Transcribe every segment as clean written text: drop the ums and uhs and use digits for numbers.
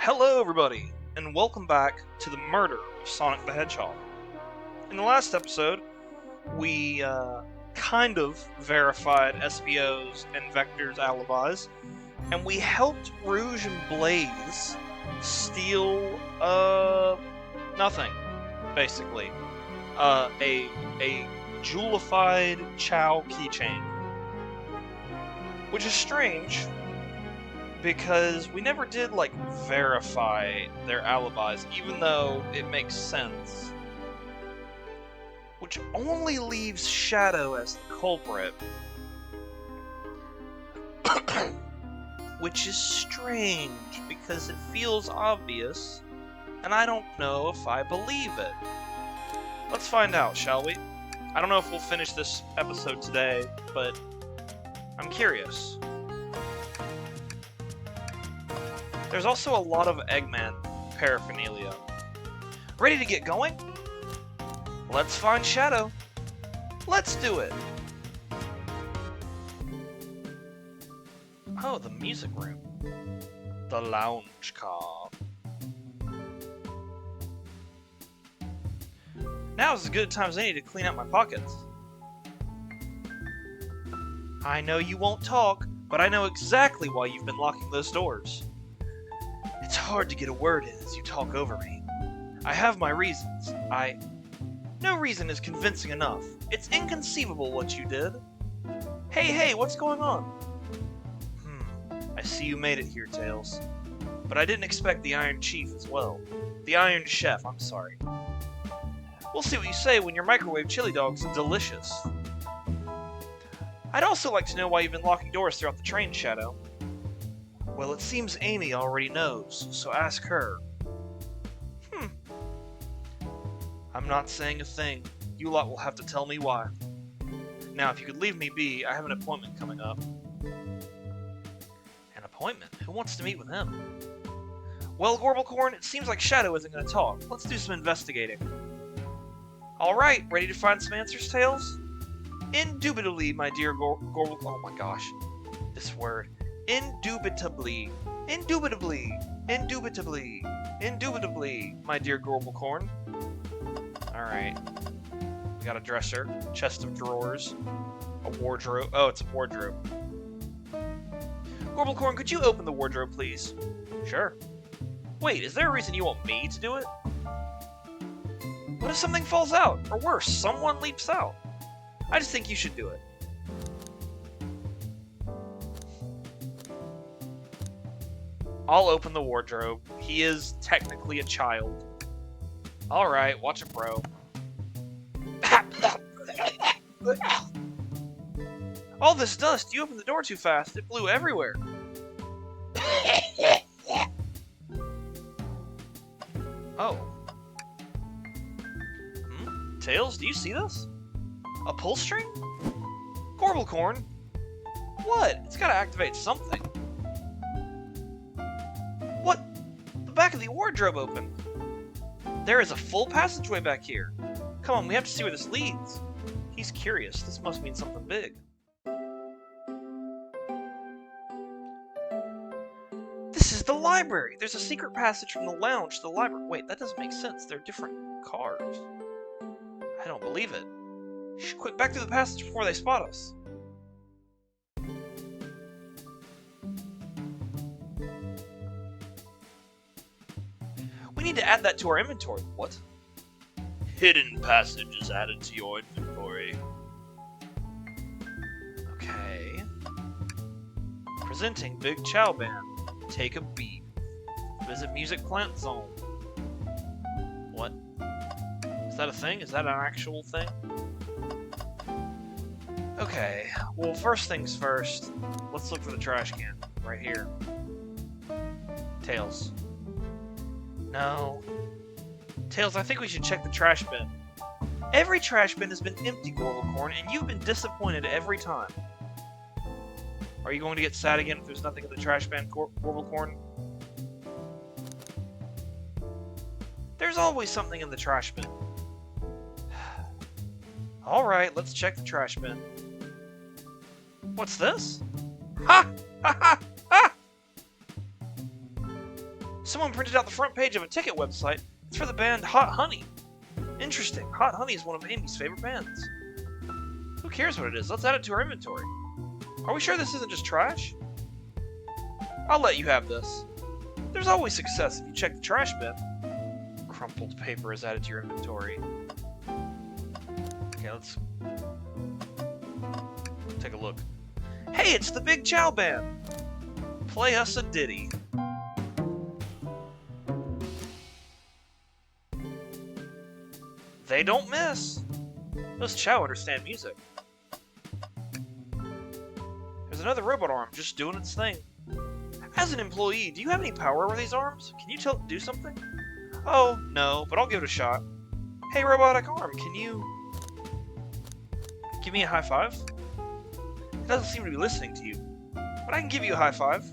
Hello, everybody, and welcome back to the murder of Sonic the Hedgehog. In the last episode, we kind of verified SBO's and Vector's alibis, and we helped Rouge and Blaze steal nothing, basically. A jewelified Chow keychain, which is strange because we never did, like, verify their alibis, even though it makes sense. Which only leaves Shadow as the culprit. Which is strange, because it feels obvious, and I don't know if I believe it. Let's find out, shall we? I don't know if we'll finish this episode today, but I'm curious. There's also a lot of Eggman paraphernalia. Ready to get going? Let's find Shadow. Let's do it. Oh, the music room. The lounge car. Now's as good a time as any to clean out my pockets. I know you won't talk, but I know exactly why you've been locking those doors. It's hard to get a word in as you talk over me. I have my reasons. No reason is convincing enough. It's inconceivable what you did. Hey, what's going on? I see you made it here, Tails. But I didn't expect the Iron Chief as well. The Iron Chef, I'm sorry. We'll see what you say when your microwave chili dog's delicious. I'd also like to know why you've been locking doors throughout the train, Shadow. Well, it seems Amy already knows, so ask her. I'm not saying a thing. You lot will have to tell me why. Now, if you could leave me be, I have an appointment coming up. An appointment? Who wants to meet with him? Well, Gorblecorn, it seems like Shadow isn't going to talk. Let's do some investigating. Alright, ready to find some answers, Tails? Indubitably, my dear Gorblecorn. Oh my gosh. This word. Indubitably, my dear Gorblecorn. Alright. We got a dresser, chest of drawers, a wardrobe. Oh, it's a wardrobe. Gorblecorn, could you open the wardrobe, please? Sure. Wait, is there a reason you want me to do it? What if something falls out? Or worse, someone leaps out? I just think you should do it. I'll open the wardrobe. He is technically a child. Alright, watch it, bro. All this dust, you opened the door too fast. It blew everywhere. Oh. Tails, do you see this? A pull string? Gorblecorn? What? It's gotta activate something. What? The back of the wardrobe opened. There is a full passageway back here. Come on, we have to see where this leads. He's curious. This must mean something big. This is the library. There's a secret passage from the lounge to the library. Wait, that doesn't make sense. They're different cars. I don't believe it. Quick, back through the passage before they spot us. We need to add that to our inventory. What? Hidden passage is added to your inventory. Okay. Presenting Big Chow Band. Take a beat. Visit Music Plant Zone. What? Is that a thing? Is that an actual thing? Okay. Well, first things first. Let's look for the trash can. Right here. Tails. No. Tails, I think we should check the trash bin. Every trash bin has been empty, Gorblecorn, and you've been disappointed every time. Are you going to get sad again if there's nothing in the trash bin, Gorblecorn? There's always something in the trash bin. Alright, let's check the trash bin. What's this? Ha! Ha ha ha! Someone printed out the front page of a ticket website. It's for the band Hot Honey. Interesting. Hot Honey is one of Amy's favorite bands. Who cares what it is? Let's add it to our inventory. Are we sure this isn't just trash? I'll let you have this. There's always success if you check the trash bin. Crumpled paper is added to your inventory. Okay, let's take a look. Hey, it's the Big Chow Band! Play us a ditty. They don't miss. Those Chow understand music. There's another robot arm just doing its thing. As an employee, do you have any power over these arms? Can you do something? Oh, no, but I'll give it a shot. Hey, robotic arm, can you give me a high five? It doesn't seem to be listening to you, but I can give you a high five.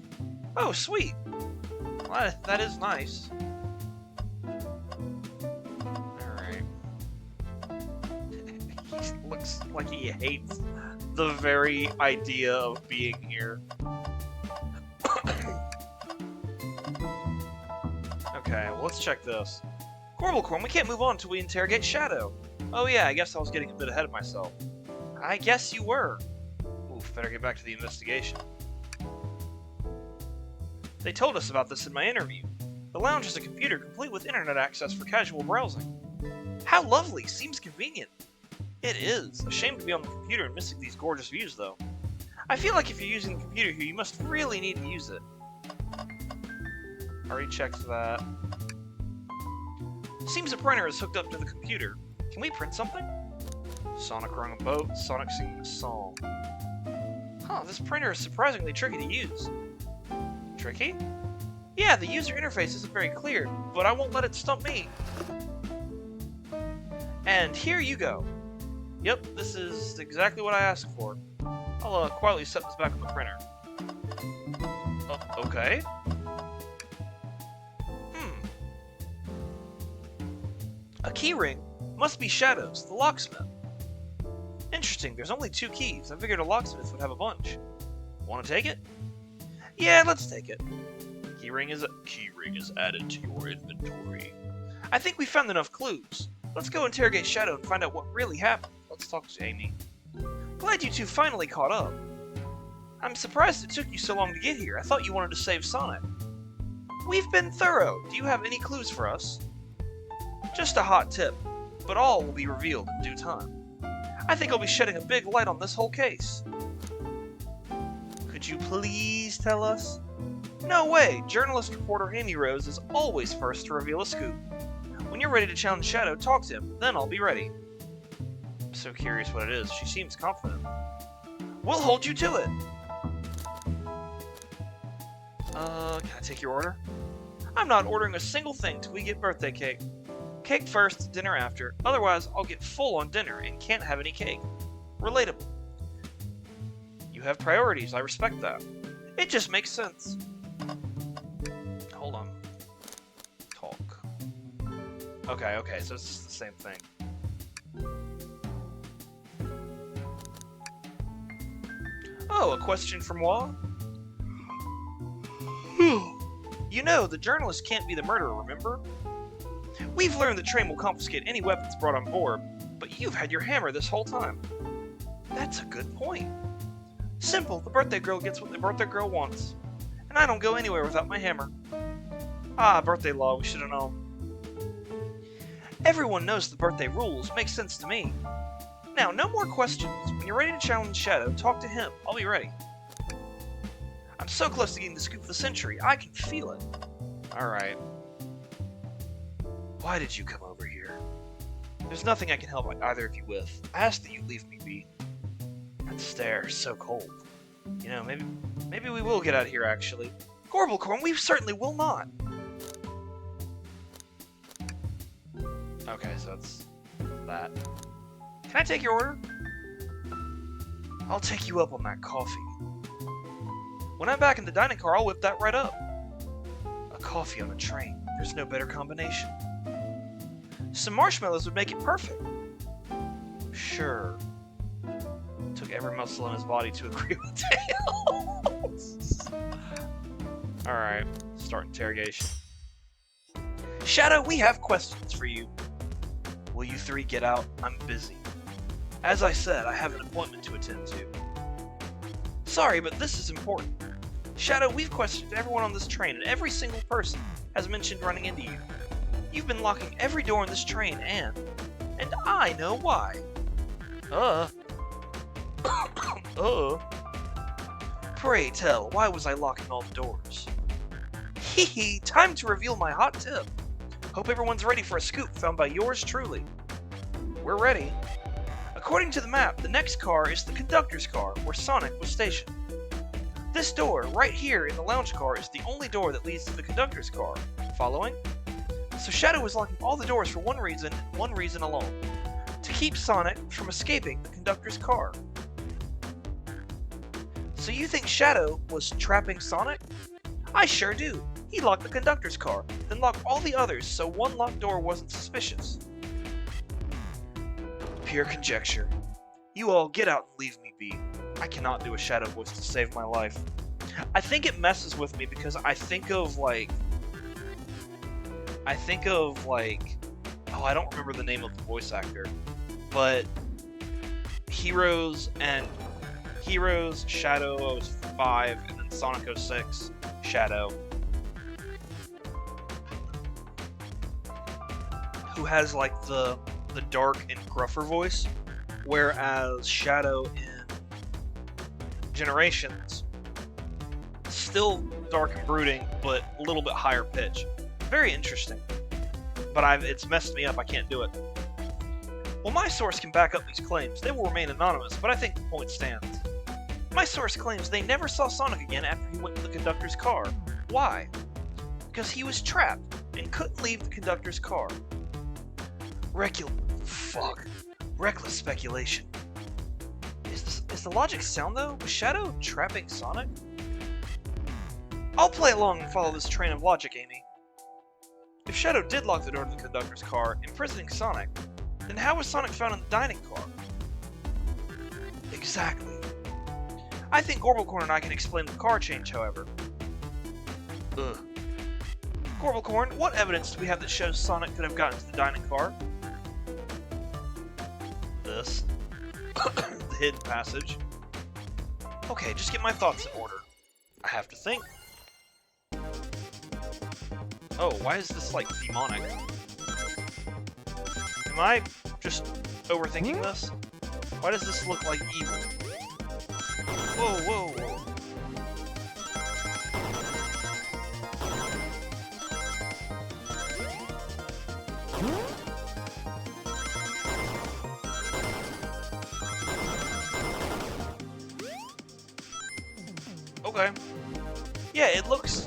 Oh, sweet. Well, that is nice. Alright. He looks like he hates the very idea of being here. Okay, well, let's check this. Corbelcorn, we can't move on until we interrogate Shadow. Oh yeah, I guess I was getting a bit ahead of myself. I guess you were. Oof, better get back to the investigation. They told us about this in my interview. The lounge has a computer complete with internet access for casual browsing. How lovely! Seems convenient. It is. A shame to be on the computer and missing these gorgeous views, though. I feel like if you're using the computer here, you must really need to use it. Already checked that. Seems a printer is hooked up to the computer. Can we print something? Sonic rowing a boat, Sonic singing a song. Huh, this printer is surprisingly tricky to use. Tricky? Yeah, the user interface isn't very clear, but I won't let it stump me. And here you go. Yep, this is exactly what I asked for. I'll quietly set this back on the printer. Okay. A keyring? Must be Shadow's, the locksmith. Interesting, there's only 2 keys. I figured a locksmith would have a bunch. Want to take it? Yeah, let's take it. Keyring is added to your inventory. I think we found enough clues. Let's go interrogate Shadow and find out what really happened. Let's talk to Amy. Glad you two finally caught up. I'm surprised it took you so long to get here. I thought you wanted to save Sonic. We've been thorough. Do you have any clues for us? Just a hot tip, but all will be revealed in due time. I think I'll be shedding a big light on this whole case. Could you please tell us? No way! Journalist reporter Amy Rose is always first to reveal a scoop. When you're ready to challenge Shadow, talk to him, then I'll be ready. I'm so curious what it is. She seems confident. We'll hold you to it! Can I take your order? I'm not ordering a single thing till we get birthday cake. Cake first, dinner after. Otherwise, I'll get full on dinner and can't have any cake. Relatable. You have priorities, I respect that. It just makes sense. Hold on. Talk. Okay, so it's just the same thing. Oh, a question from moi? You know, the journalist can't be the murderer, remember? We've learned the train will confiscate any weapons brought on board, but you've had your hammer this whole time. That's a good point. Simple, the birthday girl gets what the birthday girl wants. And I don't go anywhere without my hammer. Ah, birthday law, we should have known. Everyone knows the birthday rules, makes sense to me. Now, no more questions. When you're ready to challenge Shadow, talk to him. I'll be ready. I'm so close to getting the scoop of the century, I can feel it. Alright. Why did you come over here? There's nothing I can help either of you with. I ask that you leave me be. That stare is so cold. You know, maybe we will get out of here, actually. Corbelcorn, we certainly will not! Okay, so it's that. Can I take your order? I'll take you up on that coffee. When I'm back in the dining car, I'll whip that right up. A coffee on a train. There's no better combination. Some marshmallows would make it perfect. Sure. Took every muscle in his body to agree with Tails. Alright, start interrogation. Shadow, we have questions for you. Will you three get out? I'm busy. As I said, I have an appointment to attend to. Sorry, but this is important. Shadow, we've questioned everyone on this train, and every single person has mentioned running into you. You've been locking every door in this train, and I know why. Pray tell, why was I locking all the doors? Hee, time to reveal my hot tip. Hope everyone's ready for a scoop found by yours truly. We're ready. According to the map, the next car is the conductor's car, where Sonic was stationed. This door, right here in the lounge car, is the only door that leads to the conductor's car. Following? So Shadow was locking all the doors for one reason and one reason alone. To keep Sonic from escaping the conductor's car. So you think Shadow was trapping Sonic? I sure do. He locked the conductor's car, then locked all the others so one locked door wasn't suspicious. Pure conjecture. You all get out and leave me be. I cannot do a Shadow voice to save my life. I think it messes with me because I think of like, oh, I don't remember the name of the voice actor, but Heroes, Shadow 05, and then Sonic 06, Shadow. Who has like the dark and gruffer voice, whereas Shadow in Generations still dark and brooding, but a little bit higher pitch. Very interesting. But it's messed me up, I can't do it. Well, my source can back up these claims. They will remain anonymous, but I think the point stands. My source claims they never saw Sonic again after he went to the conductor's car. Why? Because he was trapped and couldn't leave the conductor's car. Reckless speculation. Is the logic sound though? Was Shadow trapping Sonic? I'll play along and follow this train of logic, Amy. If Shadow did lock the door to the conductor's car, imprisoning Sonic, then how was Sonic found in the dining car? Exactly. I think Gorblecorn and I can explain the car change, however. Gorblecorn, what evidence do we have that shows Sonic could have gotten to the dining car? This. The hidden passage. Okay, just get my thoughts in order. I have to think. Oh, why is this, like, demonic? Am I just overthinking this? Why does this look like evil? Whoa. Okay. Yeah, it looks...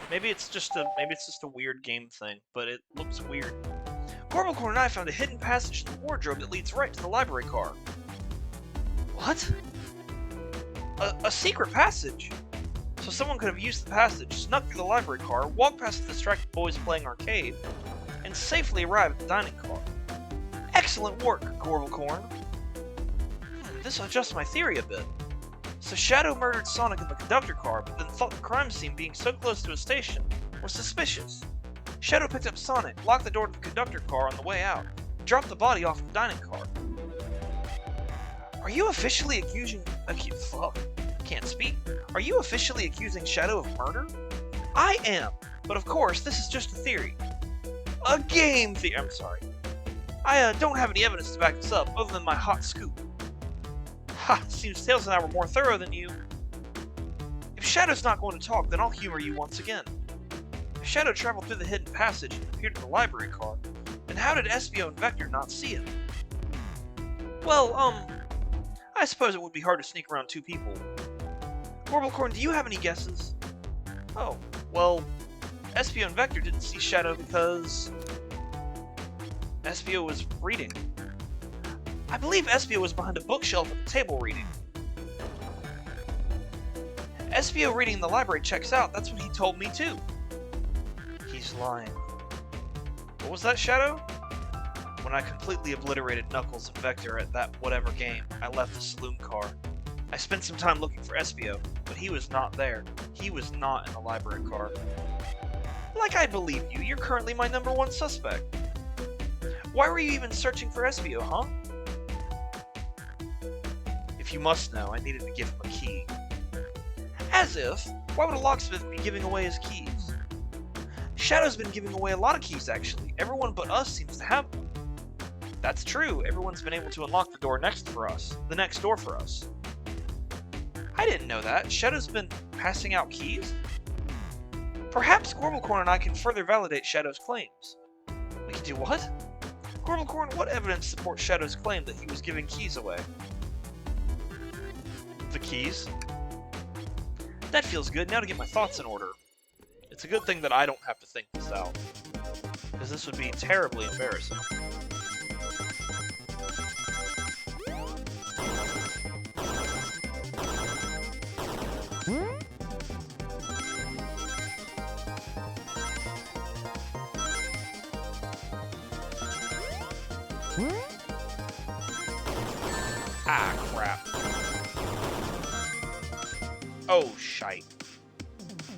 Maybe it's just a weird game thing, but it looks weird. Gorblecorn and I found a hidden passage in the wardrobe that leads right to the library car. What? A secret passage? So someone could have used the passage, snuck through the library car, walked past the distracted boys playing arcade, and safely arrived at the dining car. Excellent work, Gorblecorn. This adjusts my theory a bit. So Shadow murdered Sonic in the conductor car, but then thought the crime scene being so close to a station was suspicious. Shadow picked up Sonic, locked the door to the conductor car on the way out, dropped the body off the dining car. Are you officially accusing... Can't speak. Are you officially accusing Shadow of murder? I am, but of course, this is just a theory. A game theory. I'm sorry. I don't have any evidence to back this up, other than my hot scoop. Ha! Seems Tails and I were more thorough than you. If Shadow's not going to talk, then I'll humor you once again. If Shadow traveled through the hidden passage and appeared in the library car, then how did Espio and Vector not see him? Well, I suppose it would be hard to sneak around two people. Gorblecorn, do you have any guesses? Oh, well, Espio and Vector didn't see Shadow because... Espio was reading. I believe Espio was behind a bookshelf at the table reading. Espio reading in the library checks out, that's what he told me too. He's lying. What was that, Shadow? When I completely obliterated Knuckles and Vector at that whatever game, I left the saloon car. I spent some time looking for Espio, but he was not there. He was not in the library car. Like I believe you, you're currently my #1 suspect. Why were you even searching for SBO, huh? If you must know, I needed to give him a key. As if? Why would a locksmith be giving away his keys? Shadow's been giving away a lot of keys, actually. Everyone but us seems to have them. That's true. Everyone's been able to unlock the door next door for us. I didn't know that. Shadow's been passing out keys? Perhaps Gorblecorn and I can further validate Shadow's claims. We can do what? Gorblecorn, what evidence supports Shadow's claim that he was giving keys away? The keys? That feels good. Now to get my thoughts in order. It's a good thing that I don't have to think this out, because this would be terribly embarrassing. Ah, crap. Oh, shite.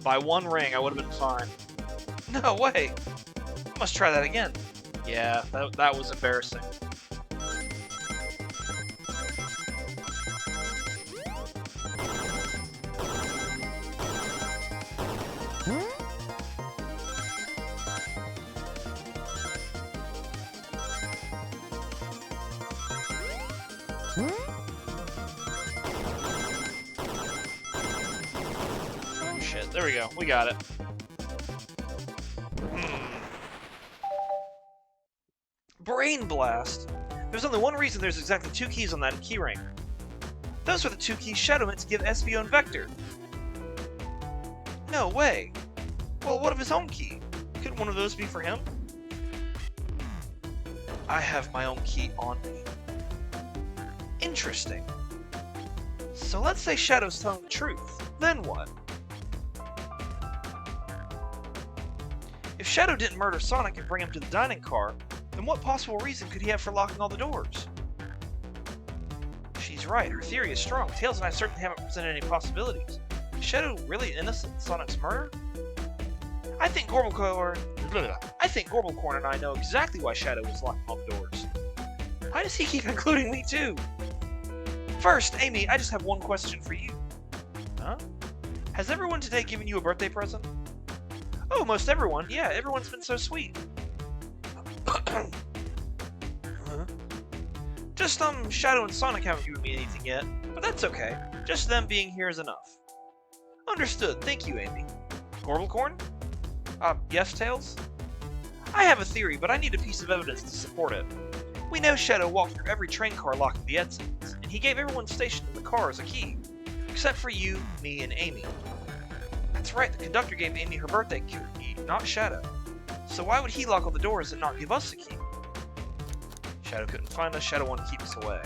By one ring, I would have been fine. No way! I must try that again. Yeah, that was embarrassing. There we go. We got it. Brain Blast! There's only one reason there's exactly 2 keys on that keyring. Those were the 2 keys Shadow meant to give SBO and Vector. No way! Well, what of his own key? Couldn't one of those be for him? I have my own key on me. Interesting. So let's say Shadow's telling the truth. Then what? If Shadow didn't murder Sonic and bring him to the dining car, then what possible reason could he have for locking all the doors? She's right, her theory is strong. Tails and I certainly haven't presented any possibilities. Is Shadow really innocent in Sonic's murder? I think Gorblecorn and I know exactly why Shadow was locking all the doors. Why does he keep including me too? First, Amy, I just have one question for you. Huh? Has everyone today given you a birthday present? Oh, most everyone. Yeah, everyone's been so sweet. Huh? Just, Shadow and Sonic haven't given me anything yet, but that's okay. Just them being here is enough. Understood. Thank you, Amy. Gorblecorn? Yes, Tails? I have a theory, but I need a piece of evidence to support it. We know Shadow walked through every train car locking the exits, and he gave everyone stationed in the cars a key. Except for you, me, and Amy. That's right, the conductor gave Amy her birthday key, not Shadow. So why would he lock all the doors and not give us a key? Shadow couldn't find us, Shadow wanted to keep us away.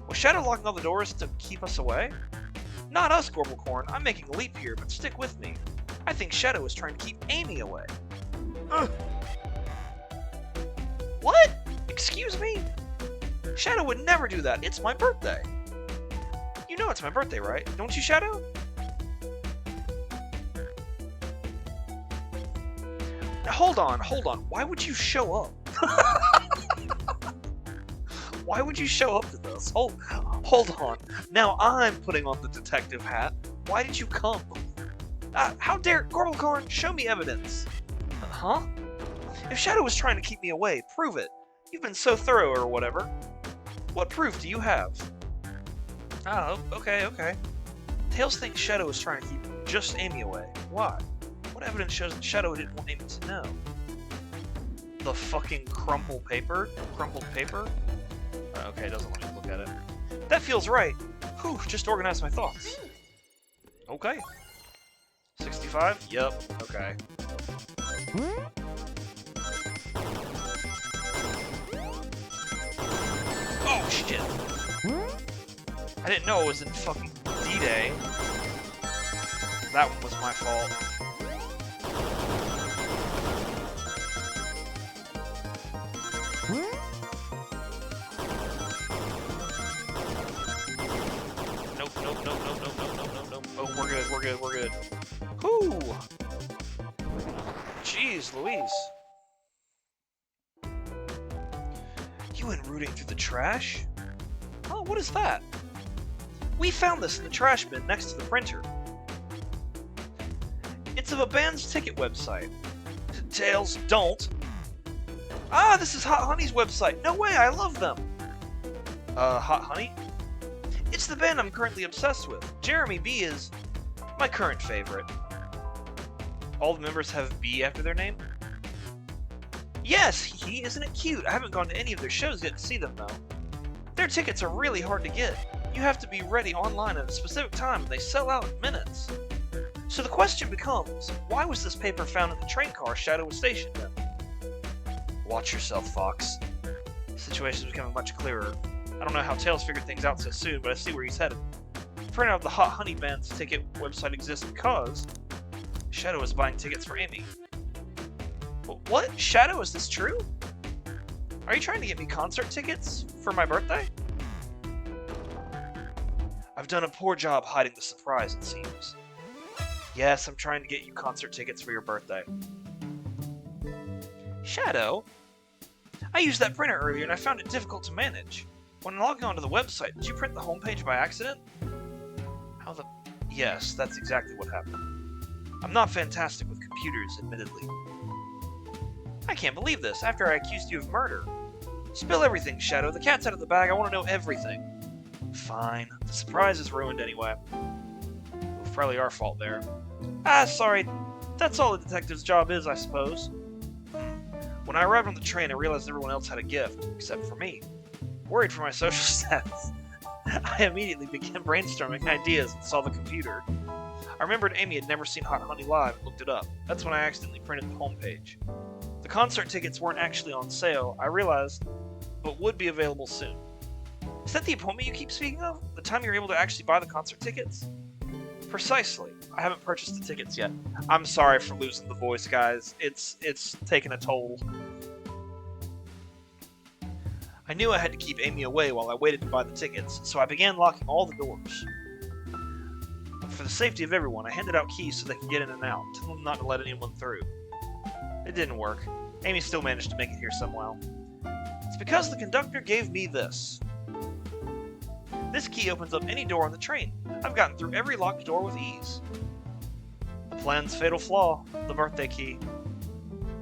Was Shadow locking all the doors to keep us away? Not us, Gorblecorn. I'm making a leap here, but stick with me. I think Shadow was trying to keep Amy away. What? Excuse me? Shadow would never do that. It's my birthday. You know it's my birthday, right? Don't you, Shadow? Hold on. Why would you show up? Why would you show up to this? Hold on. Now I'm putting on the detective hat. Why did you come? How dare Gorblecorn, show me evidence. Huh? If Shadow was trying to keep me away, prove it. You've been so thorough or whatever. What proof do you have? Oh, okay. Tails thinks Shadow was trying to keep just Amy away. Why? What evidence shows that Shadow didn't want Amy to know? The fucking crumpled paper? Okay, it doesn't let me look at it. That feels right. Whew, just organized my thoughts. Okay. 65? Yep, okay. Oh, shit! I didn't know it was in fucking D-Day. That one was my fault. Nope. Oh, we're good. Whew! Jeez Louise. You went rooting through the trash? Oh, what is that? We found this in the trash bin next to the printer. It's of a band's ticket website. Tails, don't. Ah, this is Hot Honey's website. No way, I love them. Hot Honey? It's the band I'm currently obsessed with. Jeremy B is my current favorite. All the members have B after their name? Yes, he isn't it cute? I haven't gone to any of their shows yet to see them, though. Their tickets are really hard to get. You have to be ready online at a specific time, and they sell out in minutes. So the question becomes, why was this paper found in the train car Shadow was stationed in? Watch yourself, Fox. The situation is becoming much clearer. I don't know how Tails figured things out so soon, but I see where he's headed. The printout of the Hot Honey Band's ticket website exists because Shadow is buying tickets for Amy. What? Shadow, is this true? Are you trying to get me concert tickets for my birthday? I've done a poor job hiding the surprise, it seems. Yes, I'm trying to get you concert tickets for your birthday. Shadow? I used that printer earlier and I found it difficult to manage. When logging onto the website, did you print the homepage by accident? How the... Yes, that's exactly what happened. I'm not fantastic with computers, admittedly. I can't believe this, after I accused you of murder. Spill everything, Shadow. The cat's out of the bag. I want to know everything. Fine. The surprise is ruined anyway. It was probably our fault there. Ah, sorry. That's all a detective's job is, I suppose. When I arrived on the train, I realized everyone else had a gift, except for me. Worried for my social status, I immediately began brainstorming ideas and saw the computer. I remembered Amy had never seen Hot Honey live and looked it up. That's when I accidentally printed the homepage. The concert tickets weren't actually on sale, I realized, but would be available soon. Is that the appointment you keep speaking of? The time you're able to actually buy the concert tickets? Precisely. I haven't purchased the tickets yet. I'm sorry for losing the voice, guys. It's taken a toll. I knew I had to keep Amy away while I waited to buy the tickets, so I began locking all the doors. For the safety of everyone, I handed out keys so they could get in and out, telling them not to let anyone through. It didn't work. Amy still managed to make it here somehow. It's because the conductor gave me this. This key opens up any door on the train. I've gotten through every locked door with ease. The plan's fatal flaw, the birthday key.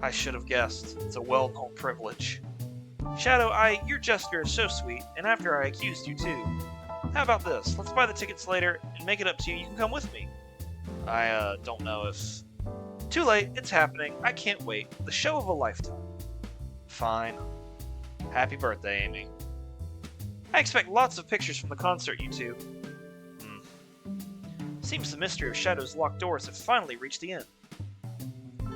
I should have guessed. It's a well-known privilege. Shadow, your gesture is so sweet, and after I accused you too. How about this? Let's buy the tickets later and make it up to you. You can come with me. I don't know if... Too late, it's happening. I can't wait. The show of a lifetime. Fine. Happy birthday, Amy. I expect lots of pictures from the concert, you two. Seems the mystery of Shadow's locked doors have finally reached the end.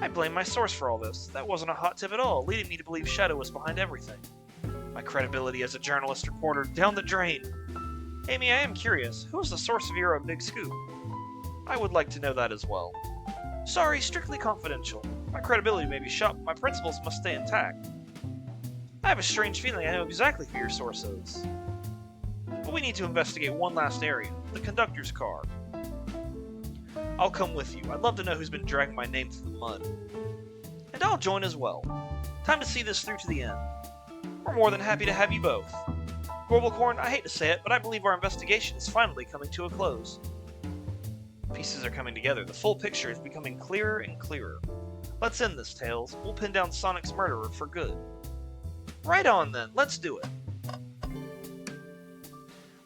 I blame my source for all this. That wasn't a hot tip at all, leading me to believe Shadow was behind everything. My credibility as a journalist reporter down the drain. Amy, I am curious. Who is the source of your big scoop? I would like to know that as well. Sorry, strictly confidential. My credibility may be shot, but my principles must stay intact. I have a strange feeling I know exactly who your source is. But we need to investigate one last area, the conductor's car. I'll come with you. I'd love to know who's been dragging my name through the mud. And I'll join as well. Time to see this through to the end. We're more than happy to have you both. Gorblecorn, I hate to say it, but I believe our investigation is finally coming to a close. Pieces are coming together. The full picture is becoming clearer and clearer. Let's end this, Tails. We'll pin down Sonic's murderer for good. Right on, then. Let's do it.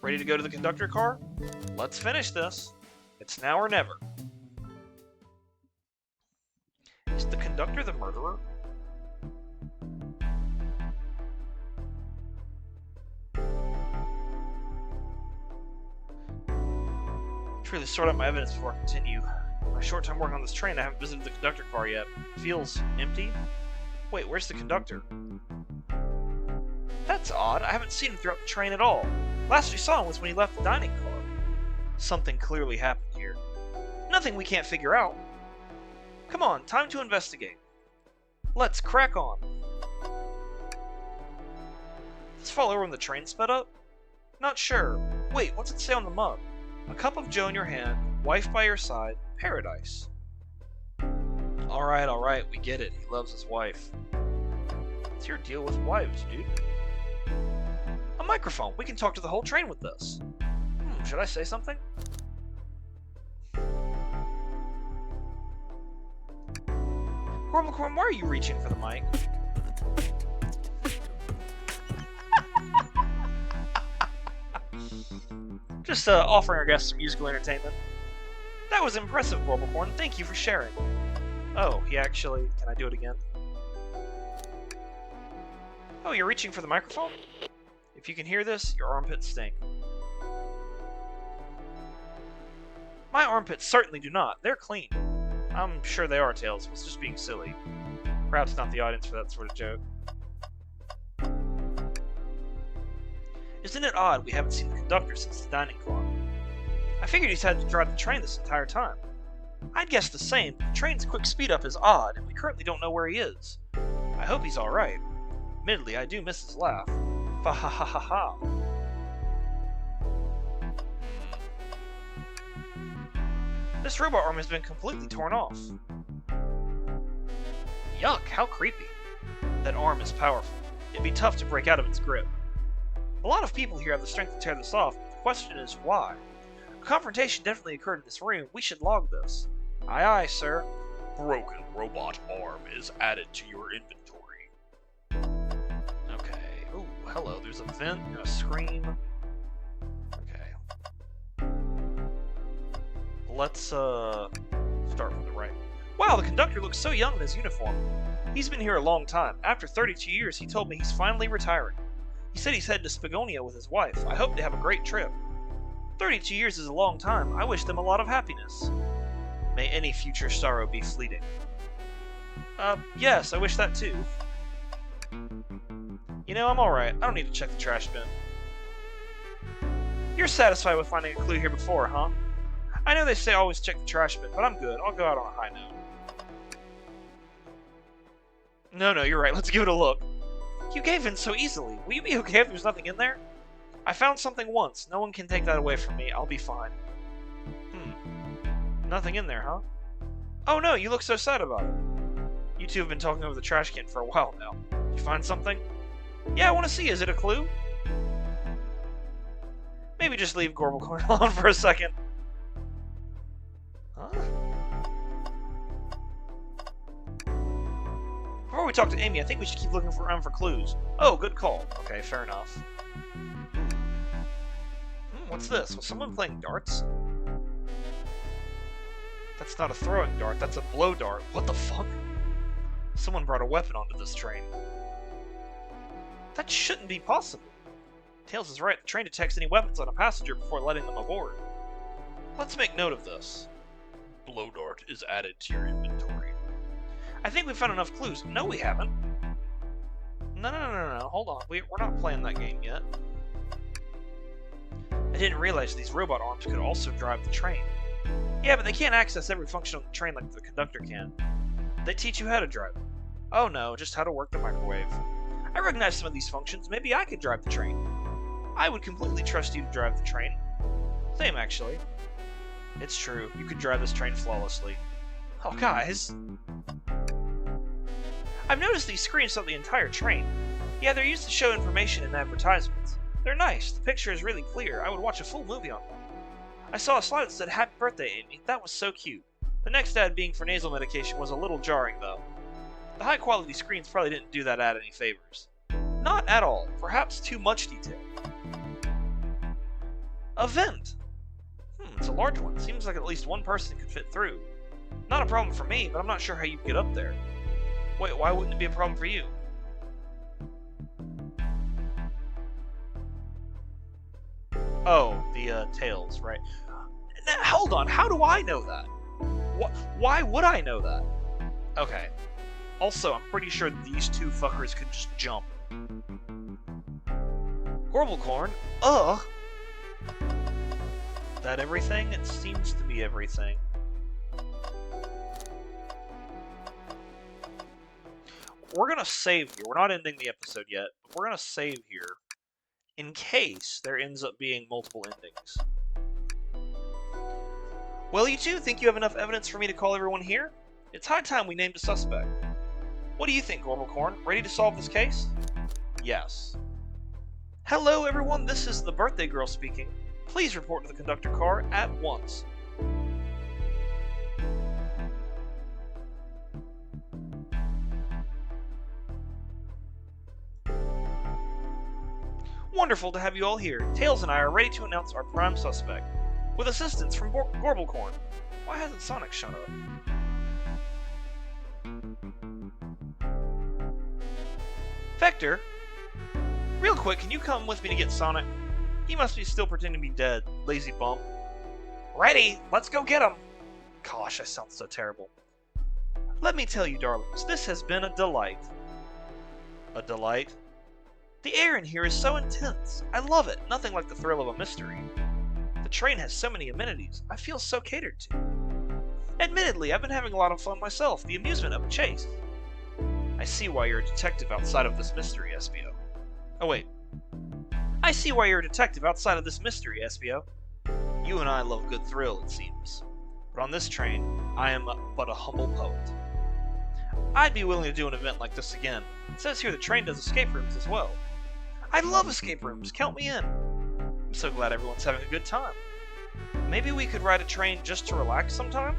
Ready to go to the conductor car? Let's finish this. It's now or never. Is the conductor the murderer? To really sort out my evidence before I continue. In my short time working on this train, I haven't visited the conductor car yet. It feels empty. Wait, where's the conductor? That's odd. I haven't seen him throughout the train at all. Last we saw him was when he left the dining car. Something clearly happened here. Nothing we can't figure out. Come on, time to investigate. Let's crack on. Let's fall over when the train sped up? Not sure. Wait, what's it say on the mug? A cup of joe in your hand, wife by your side, paradise. Alright, we get it. He loves his wife. What's your deal with wives, dude? A microphone. We can talk to the whole train with this. Should I say something? Corn, why are you reaching for the mic? Just offering our guests some musical entertainment. That was impressive, Corn. Thank you for sharing. Oh, he actually... Can I do it again? Oh, you're reaching for the microphone? If you can hear this, your armpits stink. My armpits certainly do not. They're clean. I'm sure they are, Tails. I was just being silly. Perhaps not the audience for that sort of joke. Isn't it odd we haven't seen the conductor since the dining car? I figured he's had to drive the train this entire time. I'd guess the same, but the train's quick speed up is odd, and we currently don't know where he is. I hope he's alright. Admittedly, I do miss his laugh. Fa ha ha ha ha. This robot arm has been completely torn off. Yuck, how creepy. That arm is powerful. It'd be tough to break out of its grip. A lot of people here have the strength to tear this off, but the question is why? A confrontation definitely occurred in this room. We should log this. Aye aye, sir. Broken robot arm is added to your inventory. Okay. Ooh, hello. There's a vent and a scream. Okay. Let's, start from the right. Wow, the conductor looks so young in his uniform. He's been here a long time. After 32 years, he told me he's finally retiring. He said he's headed to Spagonia with his wife. I hope they have a great trip. 32 years is a long time. I wish them a lot of happiness. May any future sorrow be fleeting. Yes, I wish that too. You know, I'm alright. I don't need to check the trash bin. You're satisfied with finding a clue here before, huh? I know they say always check the trash bin, but I'm good. I'll go out on a high note. No, you're right. Let's give it a look. You gave in so easily. Will you be okay if there's nothing in there? I found something once. No one can take that away from me. I'll be fine. Nothing in there, huh? Oh no, you look so sad about it. You two have been talking over the trash can for a while now. Did you find something? Yeah, I want to see. Is it a clue? Maybe just leave Gorblecorn alone for a second. Huh? Before we talk to Amy, I think we should keep looking around for clues. Oh, good call. Okay, fair enough. What's this? Was someone playing darts? That's not a throwing dart, that's a blow dart. What the fuck? Someone brought a weapon onto this train. That shouldn't be possible. Tails is right, the train detects any weapons on a passenger before letting them aboard. Let's make note of this. Blow dart is added to your inventory. I think we've found enough clues. No, we haven't. No. Hold on. We're not playing that game yet. I didn't realize these robot arms could also drive the train. Yeah, but they can't access every function on the train like the conductor can. They teach you how to drive it. Oh no, just how to work the microwave. I recognize some of these functions. Maybe I could drive the train. I would completely trust you to drive the train. Same, actually. It's true. You could drive this train flawlessly. Oh, guys. I've noticed these screens on the entire train. Yeah, they're used to show information in advertisements. They're nice. The picture is really clear. I would watch a full movie on them. I saw a slide that said, "Happy birthday, Amy." That was so cute. The next ad being for nasal medication was a little jarring, though. The high-quality screens probably didn't do that ad any favors. Not at all. Perhaps too much detail. A vent. It's a large one. Seems like at least one person could fit through. Not a problem for me, but I'm not sure how you'd get up there. Wait, why wouldn't it be a problem for you? Oh, the tails, right. Now, hold on, how do I know that? Why would I know that? Okay. Also, I'm pretty sure these two fuckers could just jump. Gorblecorn? That everything? It seems to be everything. We're gonna save here. We're not ending the episode yet, but we're gonna save here in case there ends up being multiple endings. Well, you two, think you have enough evidence for me to call everyone here? It's high time we named a suspect. What do you think, Gorbalcorn? Ready to solve this case? Yes. Hello, everyone. This is the birthday girl speaking. Please report to the conductor car at once. Wonderful to have you all here. Tails and I are ready to announce our prime suspect, with assistance from Gorbalcorn. Why hasn't Sonic shown up? Vector? Real quick, can you come with me to get Sonic? He must be still pretending to be dead, lazy bump. Ready! Let's go get him! Gosh, I sound so terrible. Let me tell you, darlings, this has been a delight. A delight? The air in here is so intense. I love it. Nothing like the thrill of a mystery. The train has so many amenities. I feel so catered to. Admittedly, I've been having a lot of fun myself, the amusement of a chase. I see why you're a detective outside of this mystery, Espio. Oh wait. I see why you're a detective outside of this mystery, Espio. You and I love good thrill, it seems. But on this train, I am but a humble poet. I'd be willing to do an event like this again. It says here the train does escape rooms as well. I love escape rooms, count me in. I'm so glad everyone's having a good time. Maybe we could ride a train just to relax sometime?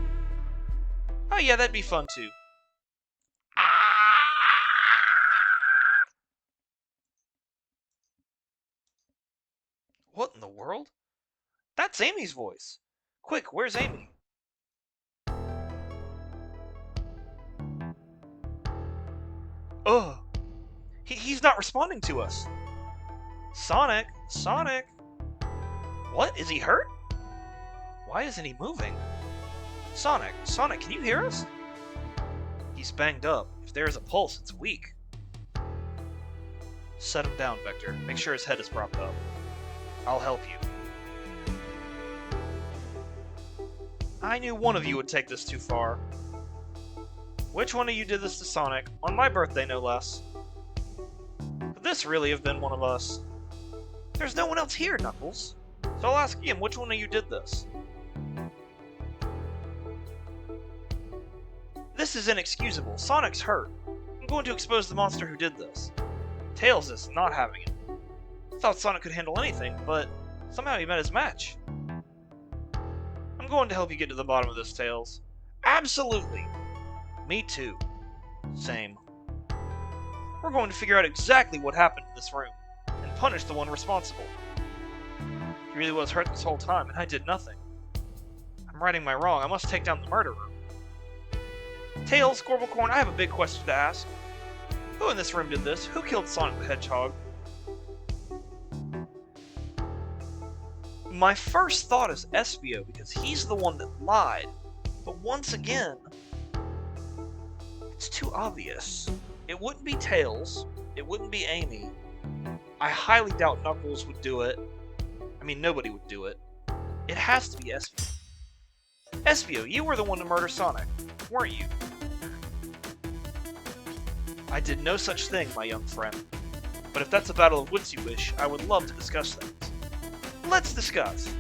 Oh yeah, that'd be fun too. What in the world? That's Amy's voice. Quick, where's Amy? Ugh. He's not responding to us. Sonic? Sonic? What? Is he hurt? Why isn't he moving? Sonic? Sonic, can you hear us? He's banged up. If there is a pulse, it's weak. Set him down, Vector. Make sure his head is propped up. I'll help you. I knew one of you would take this too far. Which one of you did this to Sonic? On my birthday, no less. Could this really have been one of us? There's no one else here, Knuckles. So I'll ask him, which one of you did this? This is inexcusable. Sonic's hurt. I'm going to expose the monster who did this. Tails is not having it. I thought Sonic could handle anything, but somehow he met his match. I'm going to help you get to the bottom of this, Tails. Absolutely! Me too. Same. We're going to figure out exactly what happened in this room, and punish the one responsible. He really was hurt this whole time, and I did nothing. I'm righting my wrong. I must take down the murderer. Tails, Gorbalcorn, I have a big question to ask. Who in this room did this? Who killed Sonic the Hedgehog? My first thought is Espio, because he's the one that lied. But once again, it's too obvious. It wouldn't be Tails. It wouldn't be Amy. I highly doubt Knuckles would do it. I mean, nobody would do it. It has to be Espio. Espio, you were the one to murder Sonic, weren't you? I did no such thing, my young friend. But if that's a battle of wits you wish, I would love to discuss things. Let's discuss.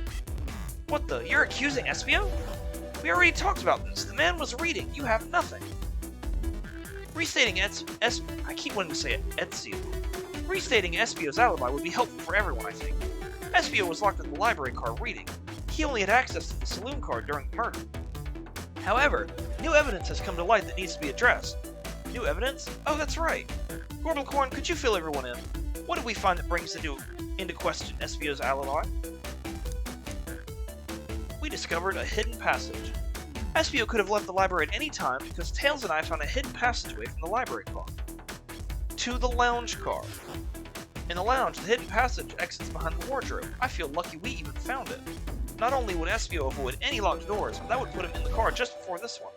What the? You're accusing Espio? We already talked about this. The man was reading. You have nothing. Restating I keep wanting to say it, Ezio. Restating Espio's alibi would be helpful for everyone, I think. Espio was locked in the library car reading. He only had access to the saloon car during the murder. However, new evidence has come to light that needs to be addressed. New evidence? Oh, that's right. Gorbalcorn, could you fill everyone in? What did we find that brings into question Espio's alibi? We discovered a hidden passage. Espio could have left the library at any time because Tails and I found a hidden passageway from the library car to the lounge car. In the lounge, the hidden passage exits behind the wardrobe. I feel lucky we even found it. Not only would Espio avoid any locked doors, but that would put him in the car just before this one.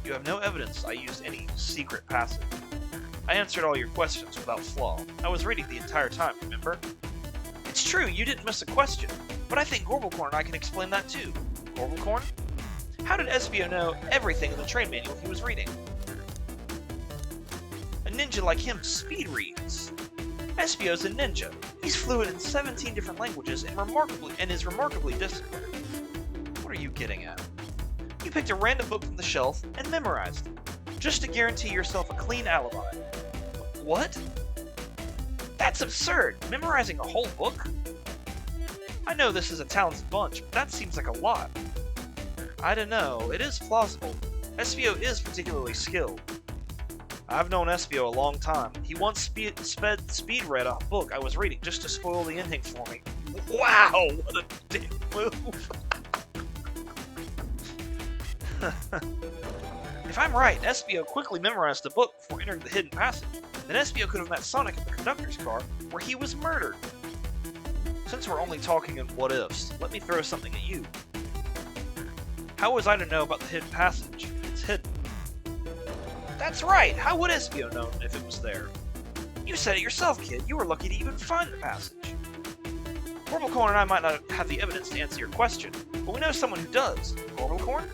You have no evidence I used any secret passage. I answered all your questions without flaw. I was reading the entire time, remember? It's true, you didn't miss a question, but I think Gorbalcorn and I can explain that too. Gorbalcorn? How did Espio know everything in the train manual he was reading? A ninja like him speed reads. Espio's a ninja. He's fluent in 17 different languages and is remarkably disciplined. What are you getting at? You picked a random book from the shelf and memorized it, just to guarantee yourself a clean alibi. What? That's absurd! Memorizing a whole book? I know this is a talented bunch, but that seems like a lot. I don't know, it is plausible. SBO is particularly skilled. I've known SBO a long time. He once speed read a book I was reading just to spoil the ending for me. Wow, what a dick move. If I'm right, SBO quickly memorized the book before entering the hidden passage. Then SBO could have met Sonic in the conductor's car, where he was murdered. Since we're only talking in what-ifs, let me throw something at you. How was I to know about the hidden passage? It's hidden. That's right! How would SBO know if it was there? You said it yourself, kid. You were lucky to even find the passage. Gorblecorn and I might not have the evidence to answer your question, but we know someone who does. Gorblecorn?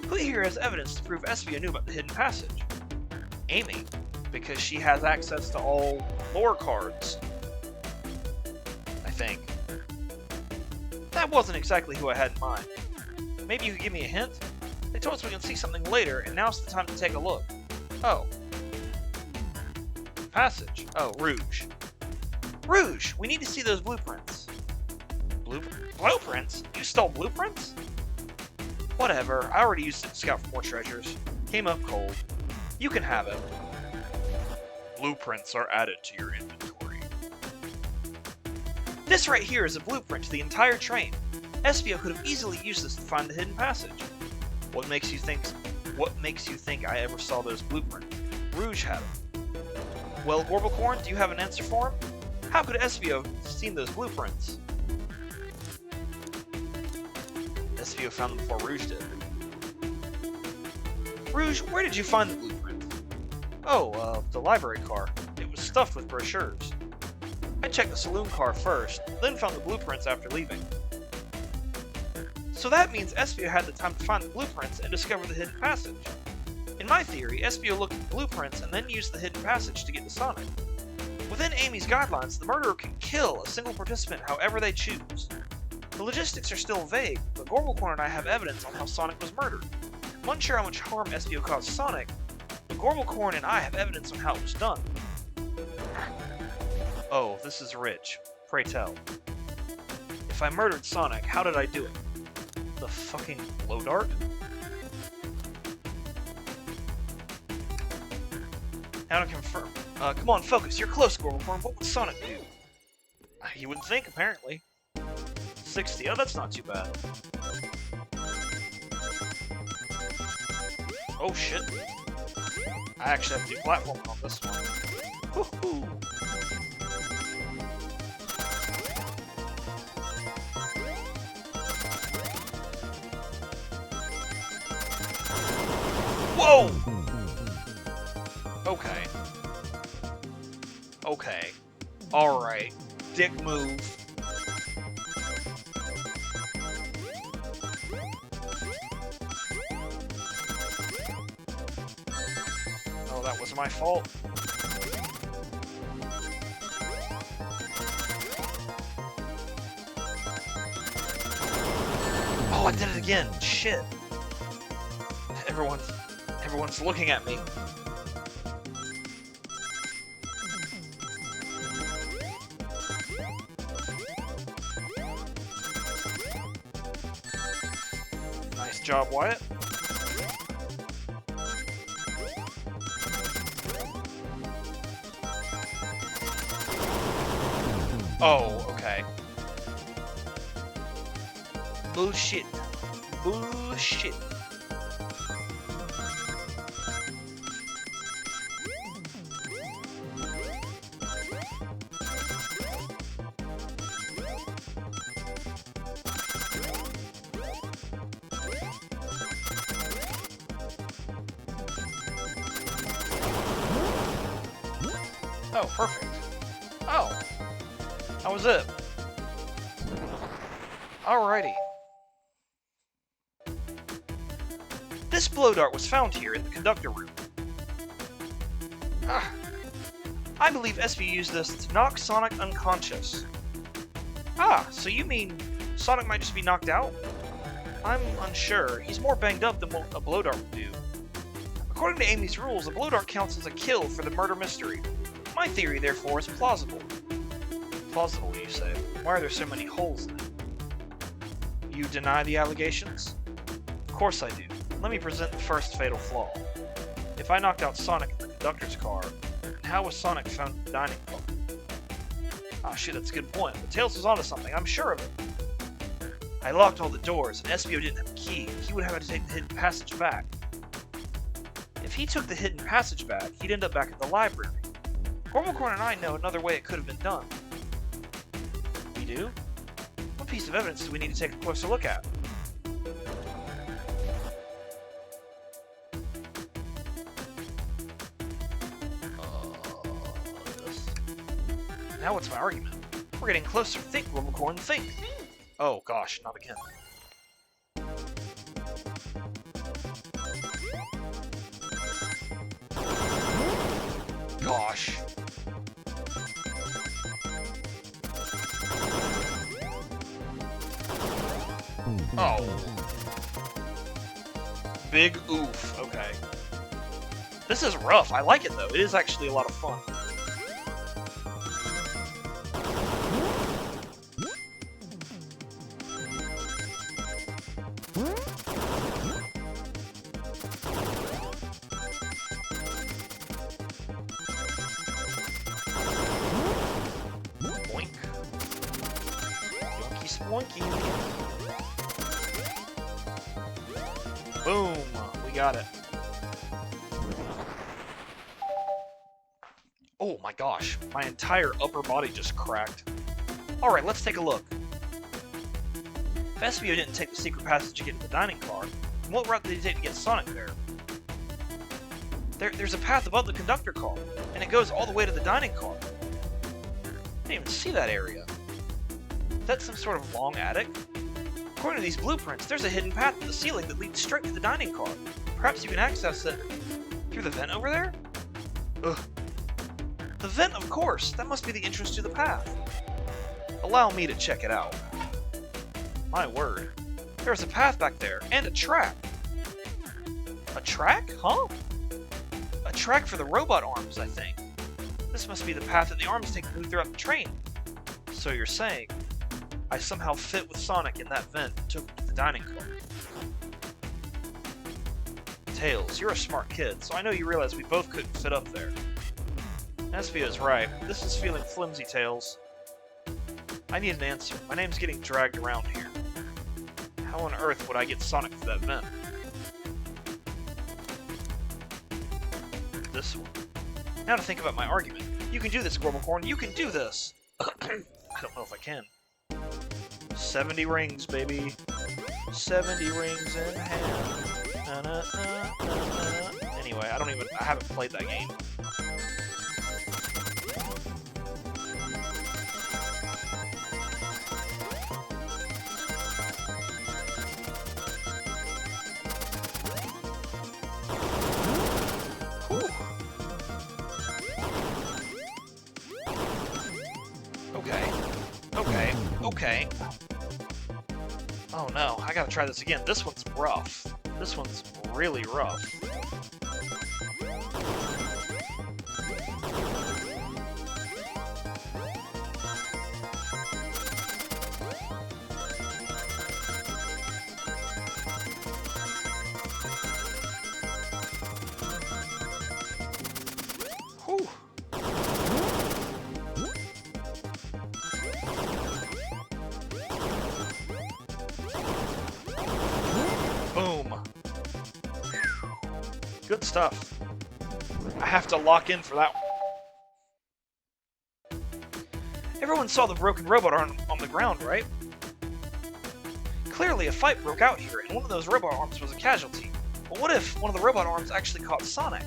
Who here has evidence to prove SBO knew about the hidden passage? Amy, because she has access to all lore cards. I think. That wasn't exactly who I had in mind. Maybe you could give me a hint? They told us we can see something later, and now's the time to take a look. Oh. Passage. Oh, Rouge. Rouge! We need to see those blueprints. Blueprints? You stole blueprints? Whatever, I already used it to scout for more treasures. Came up cold. You can have it. Blueprints are added to your inventory. This right here is a blueprint to the entire train. SBO could have easily used this to find the hidden passage. What makes you think I ever saw those blueprints? Rouge had them. Well, Gorblecorn, do you have an answer for him? How could SBO have seen those blueprints? SBO found them before Rouge did. Rouge, where did you find the blueprint? Oh, the library car. It was stuffed with brochures. I checked the saloon car first, then found the blueprints after leaving. So that means SBO had the time to find the blueprints and discover the hidden passage. In my theory, SBO looked at the blueprints and then used the hidden passage to get to Sonic. Within Amy's guidelines, the murderer can kill a single participant however they choose. The logistics are still vague, but Gorblecorn and I have evidence on how Sonic was murdered. I'm unsure how much harm SBO caused Sonic, but Gorblecorn and I have evidence on how it was done. Oh, this is rich. Pray tell. If I murdered Sonic, how did I do it? The fucking blow dart? Now to confirm. Come on, focus. You're close, Gorblecorn. What would Sonic do? You wouldn't think, apparently. 60. Oh, that's not too bad. Oh, shit. I actually have to do platforming on this one. Woohoo! Whoa! Okay. Okay. Alright. Dick move. Oh, that was my fault. Oh, I did it again. Shit. Everyone's looking at me. Nice job, Wyatt. Oh, okay. Bullshit. Bullshit. Oh, perfect. Oh. That was it. Alrighty. This blow dart was found here in the conductor room. I believe SB used this to knock Sonic unconscious. Ah, so you mean Sonic might just be knocked out? I'm unsure. He's more banged up than what a blow dart would do. According to Amy's rules, a blow dart counts as a kill for the murder mystery. My theory, therefore, is plausible. Plausible, you say? Why are there so many holes in it? You deny the allegations? Of course I do. Let me present the first fatal flaw. If I knocked out Sonic in the conductor's car, then how was Sonic found in the dining car? Ah, shit, that's a good point. But Tails was onto something, I'm sure of it. I locked all the doors, and SBO didn't have a key. He would have had to take the hidden passage back. If he took the hidden passage back, he'd end up back at the library. Gormalcorn and I know another way it could have been done. We do? What piece of evidence do we need to take a closer look at? Now what's my argument? We're getting closer. Think, Gormalcorn, think! Oh gosh, not again. Gosh. Oh. Big oof. Okay. This is rough. I like it though. It is actually a lot of fun. Boink. Yoinky spoinky. Boom! We got it. Oh my gosh, my entire upper body just cracked. Alright, let's take a look. If SBO didn't take the secret passage to get to the dining car, then what route did he take to get Sonic there? There's a path above the conductor car, and it goes all the way to the dining car. I didn't even see that area. Is that some sort of long attic? According to these blueprints, there's a hidden path in the ceiling that leads straight to the dining car. Perhaps you can access it through the vent over there? Ugh. The vent, of course! That must be the entrance to the path. Allow me to check it out. My word. There's a path back there, and a track! A track? Huh? A track for the robot arms, I think. This must be the path that the arms take to move throughout the train. So you're saying I somehow fit with Sonic in that vent and took him to the dining car. Tails, you're a smart kid, so I know you realize we both couldn't fit up there. SBO's right. This is feeling flimsy, Tails. I need an answer. My name's getting dragged around here. How on earth would I get Sonic to that vent? This one. Now to think about my argument. You can do this, Gormalcorn. You can do this! I don't know if I can. 70 rings, baby. 70 rings in hand. Na, na, na, na, na. Anyway, I haven't played that game. Whew. Okay. Oh no, I gotta try this again. This one's rough. This one's really rough. Whew. Boom. Good stuff. I have to lock in for that one. Everyone saw the broken robot arm on the ground, right? Clearly a fight broke out here, and one of those robot arms was a casualty. But what if one of the robot arms actually caught Sonic?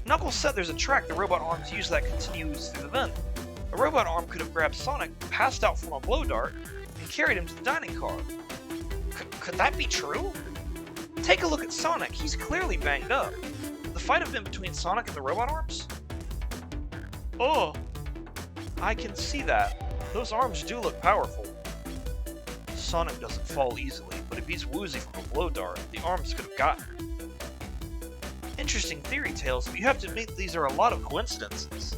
Knuckles said there's a track the robot arms use that continues through the vent. A robot arm could have grabbed Sonic, passed out from a blow dart, and carried him to the dining car. Could that be true? Take a look at Sonic, he's clearly banged up. Could the fight have been between Sonic and the robot arms? Oh, I can see that. Those arms do look powerful. Sonic doesn't fall easily, but if he's woozy from a blow dart, the arms could have gotten him. Interesting theory, Tails, but you have to admit these are a lot of coincidences.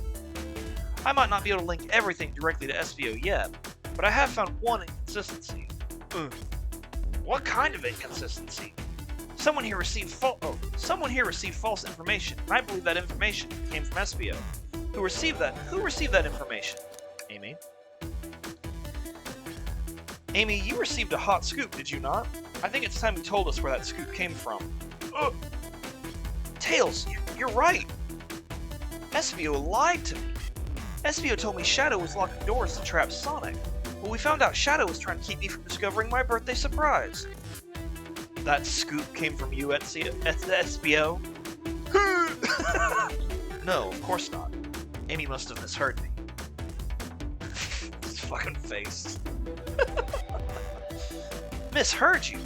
I might not be able to link everything directly to SBO yet, but I have found one inconsistency. What kind of inconsistency? Someone here received false information, and I believe that information came from SBO. Who received that information? Amy? Amy, you received a hot scoop, did you not? I think it's time you told us where that scoop came from. Tails, you're right! SBO lied to me. SBO told me Shadow was locking doors to trap Sonic, but we found out Shadow was trying to keep me from discovering my birthday surprise. That scoop came from you at the SBO? No, of course not. Amy must have misheard me. His fucking face. Misheard you?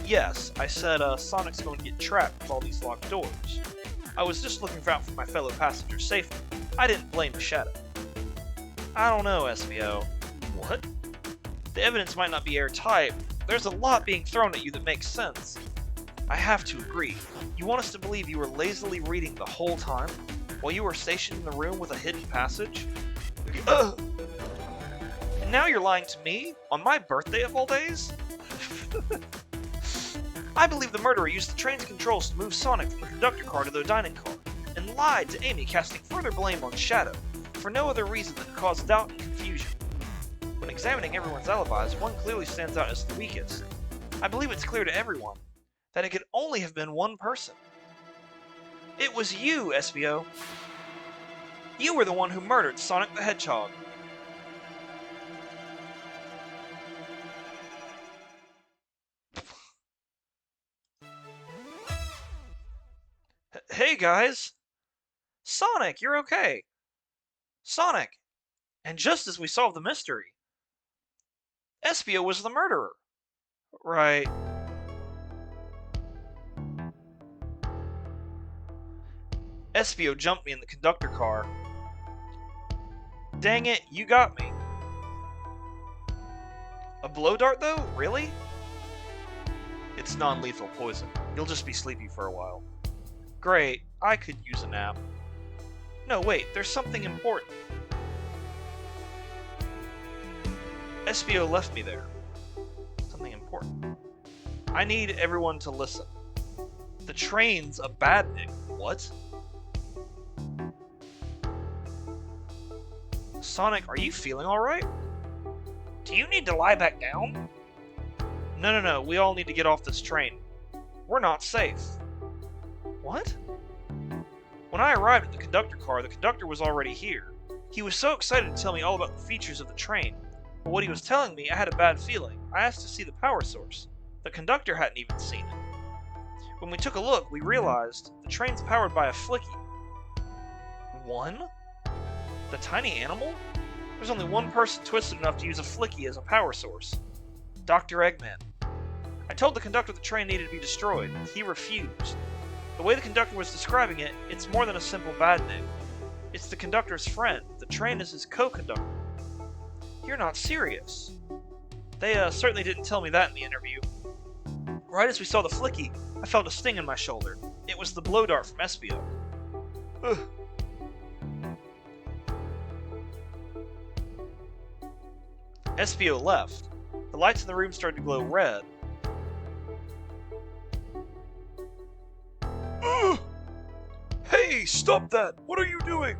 Yes, I said Sonic's going to get trapped with all these locked doors. I was just looking out for my fellow passengers' safety. I didn't blame Shadow. I don't know, SBO. What? The evidence might not be airtight. There's a lot being thrown at you that makes sense. I have to agree. You want us to believe you were lazily reading the whole time, while you were stationed in the room with a hidden passage? And now you're lying to me? On my birthday of all days? I believe the murderer used the train's controls to move Sonic from the conductor car to the dining car, and lied to Amy, casting further blame on Shadow, for no other reason than to cause doubt and confusion. When examining everyone's alibis, one clearly stands out as the weakest. I believe it's clear to everyone that it could only have been one person. It was you, SBO. You were the one who murdered Sonic the Hedgehog. Hey guys! Sonic, you're okay! Sonic! And just as we solved the mystery, SBO was the murderer. Right. SBO jumped me in the conductor car. Dang it, you got me. A blow dart though? Really? It's non-lethal poison. You'll just be sleepy for a while. Great, I could use a nap. No, wait, there's something important. SBO left me there. Something important. I need everyone to listen. The train's a badnik. What? Sonic, are you feeling alright? Do you need to lie back down? No, we all need to get off this train. We're not safe. What? When I arrived at the conductor car, the conductor was already here. He was so excited to tell me all about the features of the train, but what he was telling me, I had a bad feeling. I asked to see the power source. The conductor hadn't even seen it. When we took a look, we realized the train's powered by a flicky. One? The tiny animal? There's only one person twisted enough to use a flicky as a power source. Dr. Eggman. I told the conductor the train needed to be destroyed. He refused. The way the conductor was describing it, it's more than a simple badnik. It's the conductor's friend. The train is his co-conductor. You're not serious. They certainly didn't tell me that in the interview. Right as we saw the flicky, I felt a sting in my shoulder. It was the blow dart from SBO. Ugh. SBO left. The lights in the room started to glow red. Ugh! Hey, stop that! What are you doing?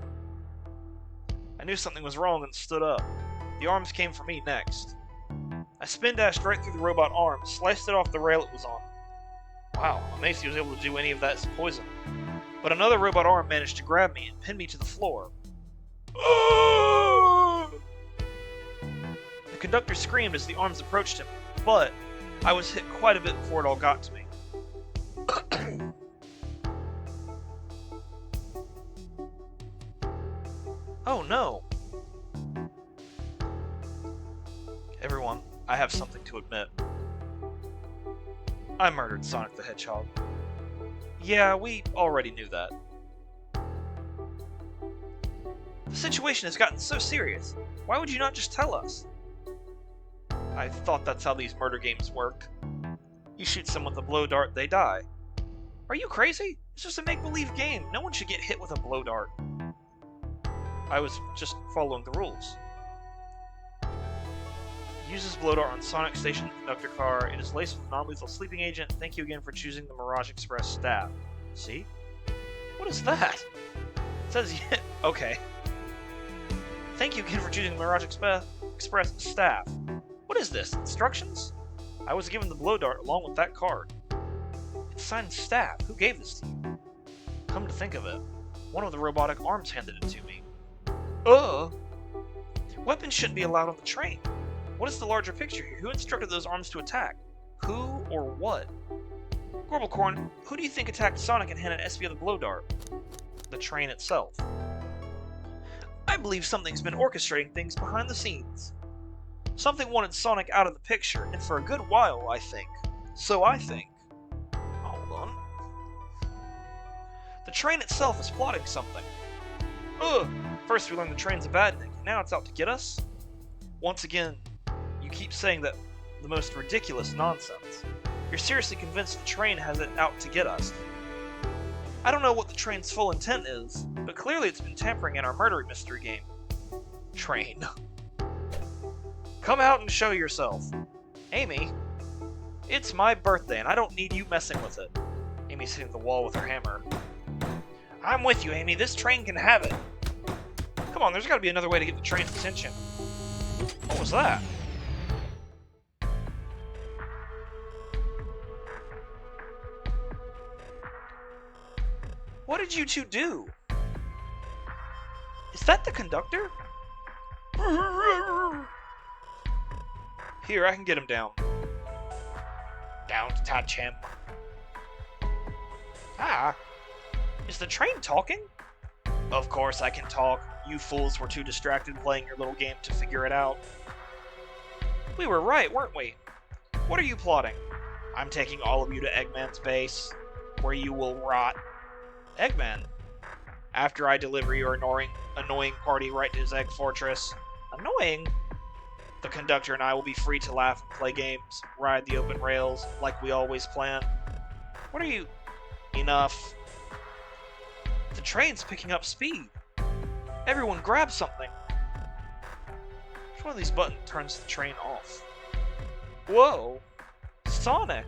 I knew something was wrong and stood up. The arms came for me next. I spin dashed right through the robot arm, sliced it off the rail it was on. Wow, amazed he was able to do any of that as poison. But another robot arm managed to grab me and pin me to the floor. The conductor screamed as the arms approached him, but I was hit quite a bit before it all got to me. Oh no! Everyone, I have something to admit. I murdered Sonic the Hedgehog. Yeah, we already knew that. The situation has gotten so serious. Why would you not just tell us? I thought that's how these murder games work. You shoot someone with a blow dart, they die. Are you crazy? It's just a make-believe game. No one should get hit with a blow dart. I was just following the rules. Uses blow dart on Sonic Station conductor car. It is laced with non-lethal sleeping agent. Thank you again for choosing the Mirage Express staff. See? What is that? It says okay. Thank you again for choosing the Mirage Express staff. What is this? Instructions? I was given the blow dart along with that card. It's signed staff. Who gave this to you? Come to think of it, one of the robotic arms handed it to me. Weapons shouldn't be allowed on the train. What is the larger picture here? Who instructed those arms to attack? Who or what? Gorblecorn, who do you think attacked Sonic and handed SBO the blow dart? The train itself. I believe something's been orchestrating things behind the scenes. Something wanted Sonic out of the picture, and for a good while, I think. So I think. Hold on. The train itself is plotting something. First we learned the train's a badnik, now it's out to get us? Once again, you keep saying that the most ridiculous nonsense. You're seriously convinced the train has it out to get us. I don't know what the train's full intent is, but clearly it's been tampering in our murder mystery game. Train. Come out and show yourself. Amy, it's my birthday and I don't need you messing with it. Amy's hitting the wall with her hammer. I'm with you, Amy. This train can have it. Come on, there's got to be another way to get the train's attention. What was that? What did you two do? Is that the conductor? Here, I can get him down. Down to touch him. Ah. Is the train talking? Of course I can talk. You fools were too distracted playing your little game to figure it out. We were right, weren't we? What are you plotting? I'm taking all of you to Eggman's base, where you will rot. Eggman? After I deliver your annoying party right to his egg fortress. Annoying? The conductor and I will be free to laugh and play games, ride the open rails, like we always plan. What are you... Enough. The train's picking up speed. Everyone grab something. Which one of these buttons turns the train off? Whoa! Sonic!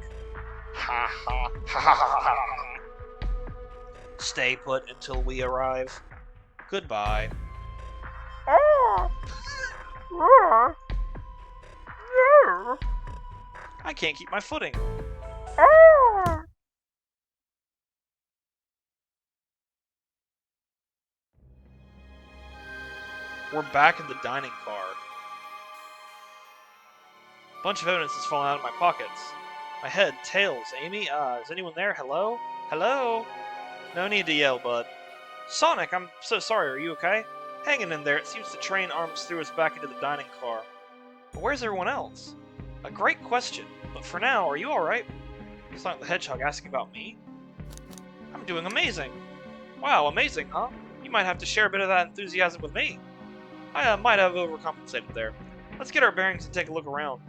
Ha ha ha ha ha ha! Stay put until we arrive. Goodbye. I can't keep my footing. We're back in the dining car. A bunch of evidence has fallen out of my pockets. My head, tails, Amy, is anyone there? Hello? Hello? No need to yell, bud. Sonic, I'm so sorry, are you okay? Hanging in there, it seems the train arms threw us back into the dining car. But where's everyone else? A great question, but for now, are you alright? Sonic the Hedgehog asking about me? I'm doing amazing. Wow, amazing, huh? You might have to share a bit of that enthusiasm with me. I might have overcompensated there. Let's get our bearings and take a look around.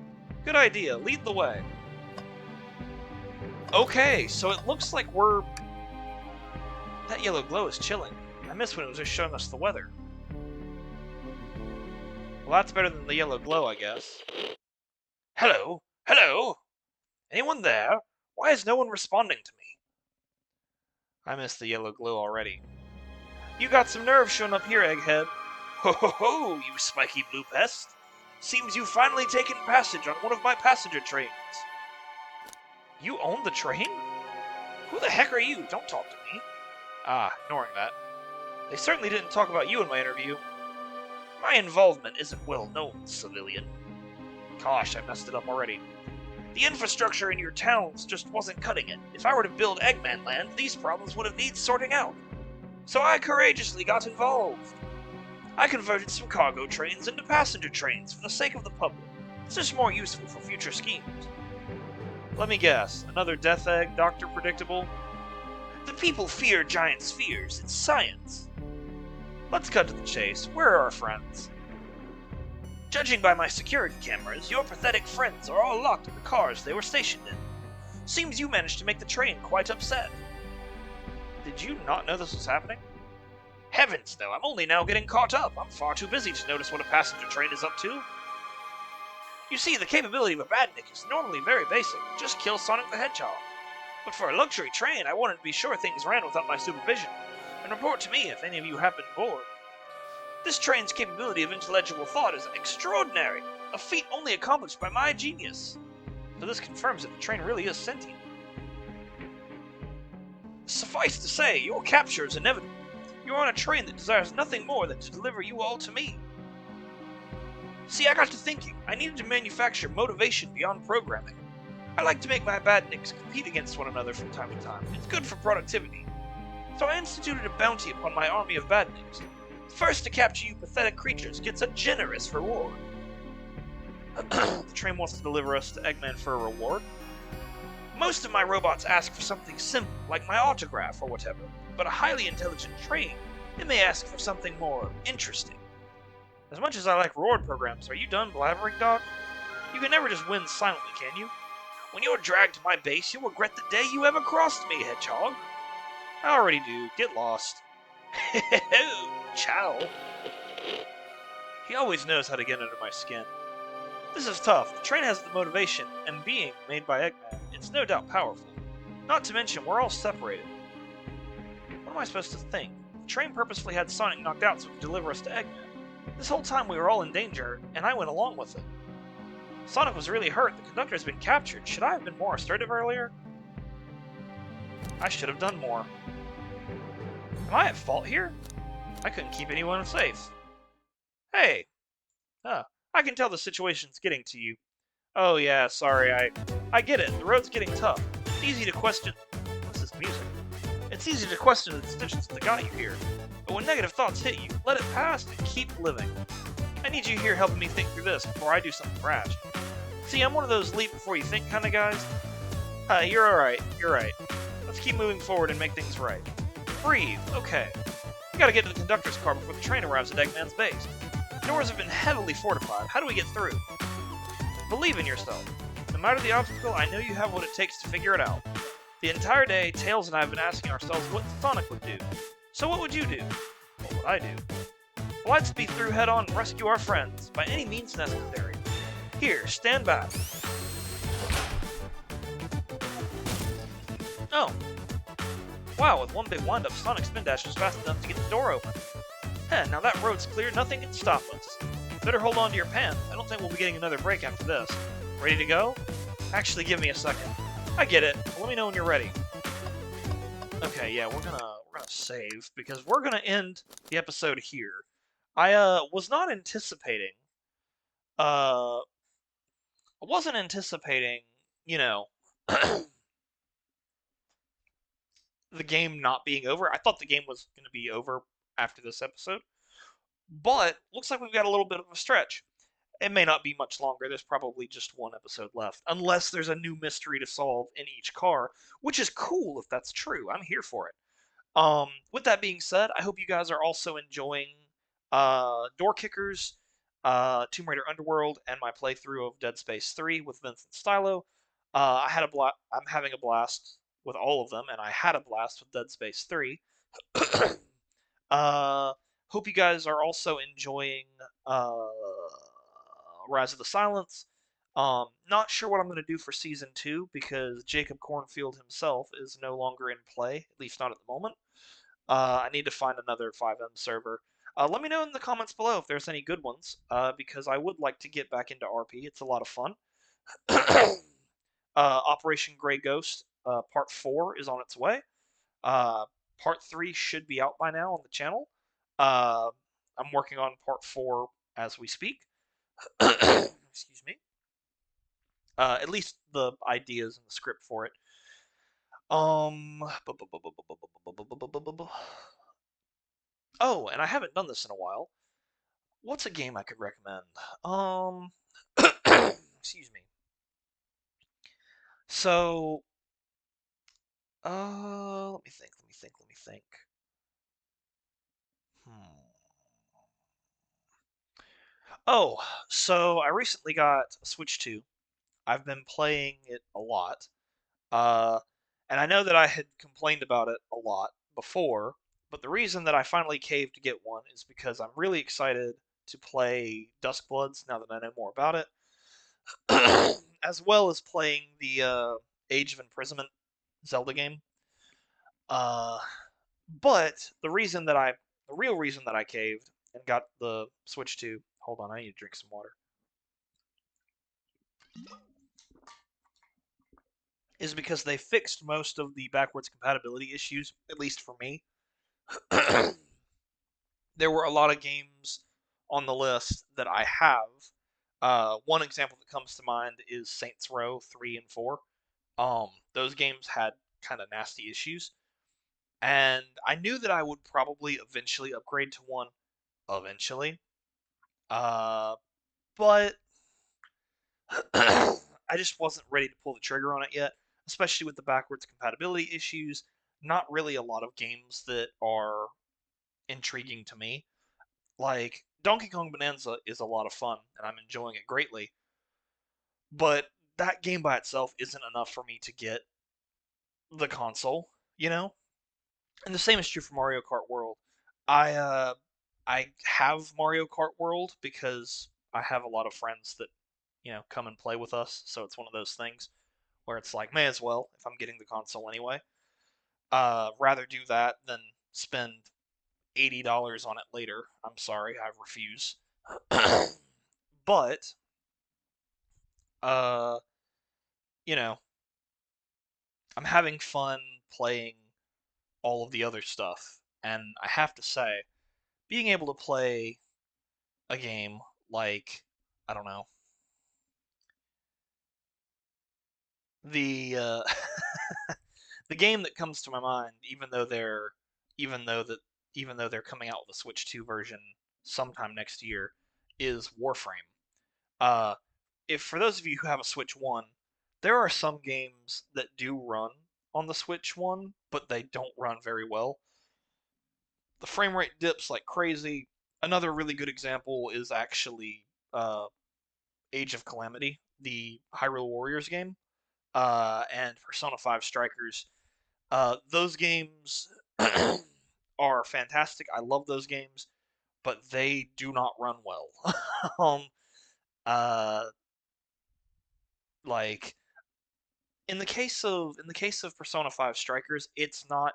Good idea, lead the way. Okay, so it looks like we're... That yellow glow is chilling. I missed when it was just showing us the weather. Well, that's better than the yellow glow, I guess. Hello? Hello? Anyone there? Why is no one responding to me? I missed the yellow glow already. You got some nerve showing up here, Egghead. Ho ho ho, you spiky blue pest. Seems you've finally taken passage on one of my passenger trains. You own the train? Who the heck are you? Don't talk to me. Ah, ignoring that. They certainly didn't talk about you in my interview. My involvement isn't well known, civilian. Gosh, I messed it up already. The infrastructure in your towns just wasn't cutting it. If I were to build Eggman Land, these problems would have needed sorting out. So I courageously got involved. I converted some cargo trains into passenger trains for the sake of the public. It's just more useful for future schemes. Let me guess, another death egg, Dr. Predictable? The people fear giant spheres. It's science. Let's cut to the chase. Where are our friends? Judging by my security cameras, your pathetic friends are all locked in the cars they were stationed in. Seems you managed to make the train quite upset. Did you not know this was happening? Heavens, no, I'm only now getting caught up. I'm far too busy to notice what a passenger train is up to. You see, the capability of a badnik is normally very basic. Just kill Sonic the Hedgehog. But for a luxury train, I wanted to be sure things ran without my supervision, and report to me if any of you happen aboard. This train's capability of intellectual thought is extraordinary, a feat only accomplished by my genius. So this confirms that the train really is sentient. Suffice to say, your capture is inevitable. You're on a train that desires nothing more than to deliver you all to me. See, I got to thinking. I needed to manufacture motivation beyond programming. I like to make my badniks compete against one another from time to time. It's good for productivity. So I instituted a bounty upon my army of badniks. First to capture you pathetic creatures gets a generous reward. The train wants to deliver us to Eggman for a reward. Most of my robots ask for something simple, like my autograph or whatever, but a highly intelligent train, it may ask for something more interesting. As much as I like reward programs, are you done blabbering, Doc? You can never just win silently, can you? When you're dragged to my base, you'll regret the day you ever crossed me, Hedgehog. I already do. Get lost. Ciao. He always knows how to get under my skin. This is tough. The train has the motivation, and being made by Eggman, it's no doubt powerful. Not to mention, we're all separated. What am I supposed to think? The train purposefully had Sonic knocked out so it could deliver us to Eggman. This whole time we were all in danger, and I went along with it. Sonic was really hurt. The conductor has been captured. Should I have been more assertive earlier? I should have done more. Am I at fault here? I couldn't keep anyone safe. Hey! I can tell the situation's getting to you. Oh yeah, sorry, I get it. The road's getting tough. It's easy to question... What's this music? It's easy to question the decisions that got you here. But when negative thoughts hit you, let it pass and keep living. I need you here helping me think through this before I do something rash. See, I'm one of those leap before you think kind of guys. You're alright, you're right. Let's keep moving forward and make things right. Breathe, okay. We gotta get to the conductor's car before the train arrives at Eggman's base. The doors have been heavily fortified. How do we get through? Believe in yourself. No matter the obstacle, I know you have what it takes to figure it out. The entire day, Tails and I have been asking ourselves what Sonic would do. So what would you do? What would I do? Well, I'd speed through head-on and rescue our friends, by any means necessary. Here, stand back. Oh. Wow, with one big wind-up, Sonic's spin dash was fast enough to get the door open. Now that road's clear, nothing can stop us. Better hold on to your pants. I don't think we'll be getting another break after this. Ready to go? Actually, give me a second. I get it. Let me know when you're ready. Okay, yeah, we're gonna save, because we're gonna end the episode here. I wasn't anticipating, you know, the game not being over. I thought the game was going to be over after this episode. But looks like we've got a little bit of a stretch. It may not be much longer. There's probably just one episode left. Unless there's a new mystery to solve in each car, which is cool if that's true. I'm here for it. With that being said, I hope you guys are also enjoying Door Kickers, Tomb Raider Underworld, and my playthrough of Dead Space 3 with Vincent Stylo. I'm having a blast with all of them, and I had a blast with Dead Space 3. Hope you guys are also enjoying Rise of the Silence. Not sure what I'm going to do for Season 2, because Jacob Cornfield himself is no longer in play, at least not at the moment. I need to find another FiveM server. Let me know in the comments below if there's any good ones, because I would like to get back into RP. It's a lot of fun. Operation Grey Ghost, Part 4 is on its way. Part 3 should be out by now on the channel. I'm working on Part 4 as we speak. Excuse me. At least the ideas and the script for it. Oh, and I haven't done this in a while. What's a game I could recommend? Excuse me. So, let me think. Oh, so I recently got a Switch 2. I've been playing it a lot. Uh, and I know that I had complained about it a lot before, but the reason that I finally caved to get one is because I'm really excited to play Duskbloods now that I know more about it, as well as playing the Age of Imprisonment Zelda game. Uh, but the real reason that I caved and got the Switch 2, hold on, I need to drink some water, is because they fixed most of the backwards compatibility issues, at least for me. There were a lot of games on the list that I have. One example that comes to mind is Saints Row 3 and 4. Those games had kind of nasty issues, and I knew that I would probably eventually upgrade to one eventually. Uh, but I just wasn't ready to pull the trigger on it yet, especially with the backwards compatibility issues. Not really a lot of games that are intriguing to me. Like Donkey Kong Bonanza is a lot of fun and I'm enjoying it greatly, but that game by itself isn't enough for me to get the console, you know? And the same is true for Mario Kart World. I have Mario Kart World because I have a lot of friends that, come and play with us, so it's one of those things where it's like, may as well if I'm getting the console anyway. Rather do that than spend $80 on it later. I'm sorry, I refuse. But uh, you know, I'm having fun playing all of the other stuff, and I have to say, being able to play a game like, I don't know, the the game that comes to my mind, even though that even though they're coming out with a Switch 2 version sometime next year, is Warframe. Uh, if for those of you who have a Switch 1, there are some games that do run on the Switch 1, but they don't run very well. The frame rate dips like crazy. Another really good example is actually Age of Calamity, the Hyrule Warriors game, and Persona 5 Strikers. Those games are fantastic. I love those games, but they do not run well. um, uh, like in the case of Persona 5 Strikers, it's not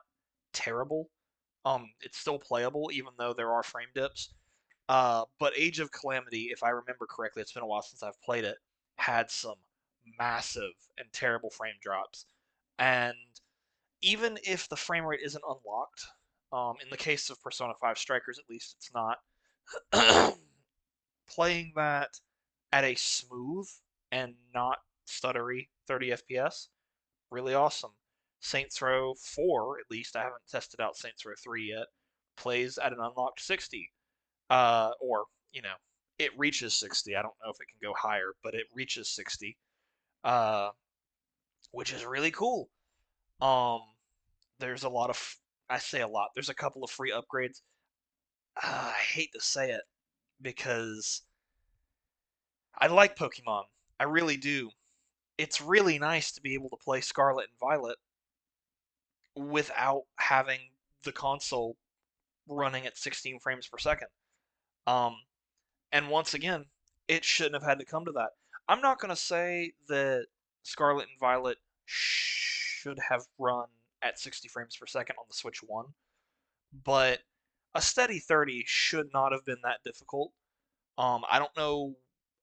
terrible. It's still playable even though there are frame dips. But Age of Calamity, if I remember correctly, it's been a while since I've played it, had some massive and terrible frame drops. And even if the frame rate isn't unlocked, in the case of Persona 5 Strikers, at least it's not, playing that at a smooth and not stuttery 30 FPS, really awesome. Saints Row 4, at least, I haven't tested out Saints Row 3 yet, plays at an unlocked 60. Or, it reaches 60. I don't know if it can go higher, but it reaches 60, uh, which is really cool. Um, there's a lot of, I say a lot, there's a couple of free upgrades. I hate to say it because I like Pokemon. I really do. It's really nice to be able to play Scarlet and Violet without having the console running at 16 frames per second. Um, and once again, it shouldn't have had to come to that. I'm not going to say that Scarlet and Violet should have run at 60 frames per second on the Switch 1, but a steady 30 should not have been that difficult. I don't know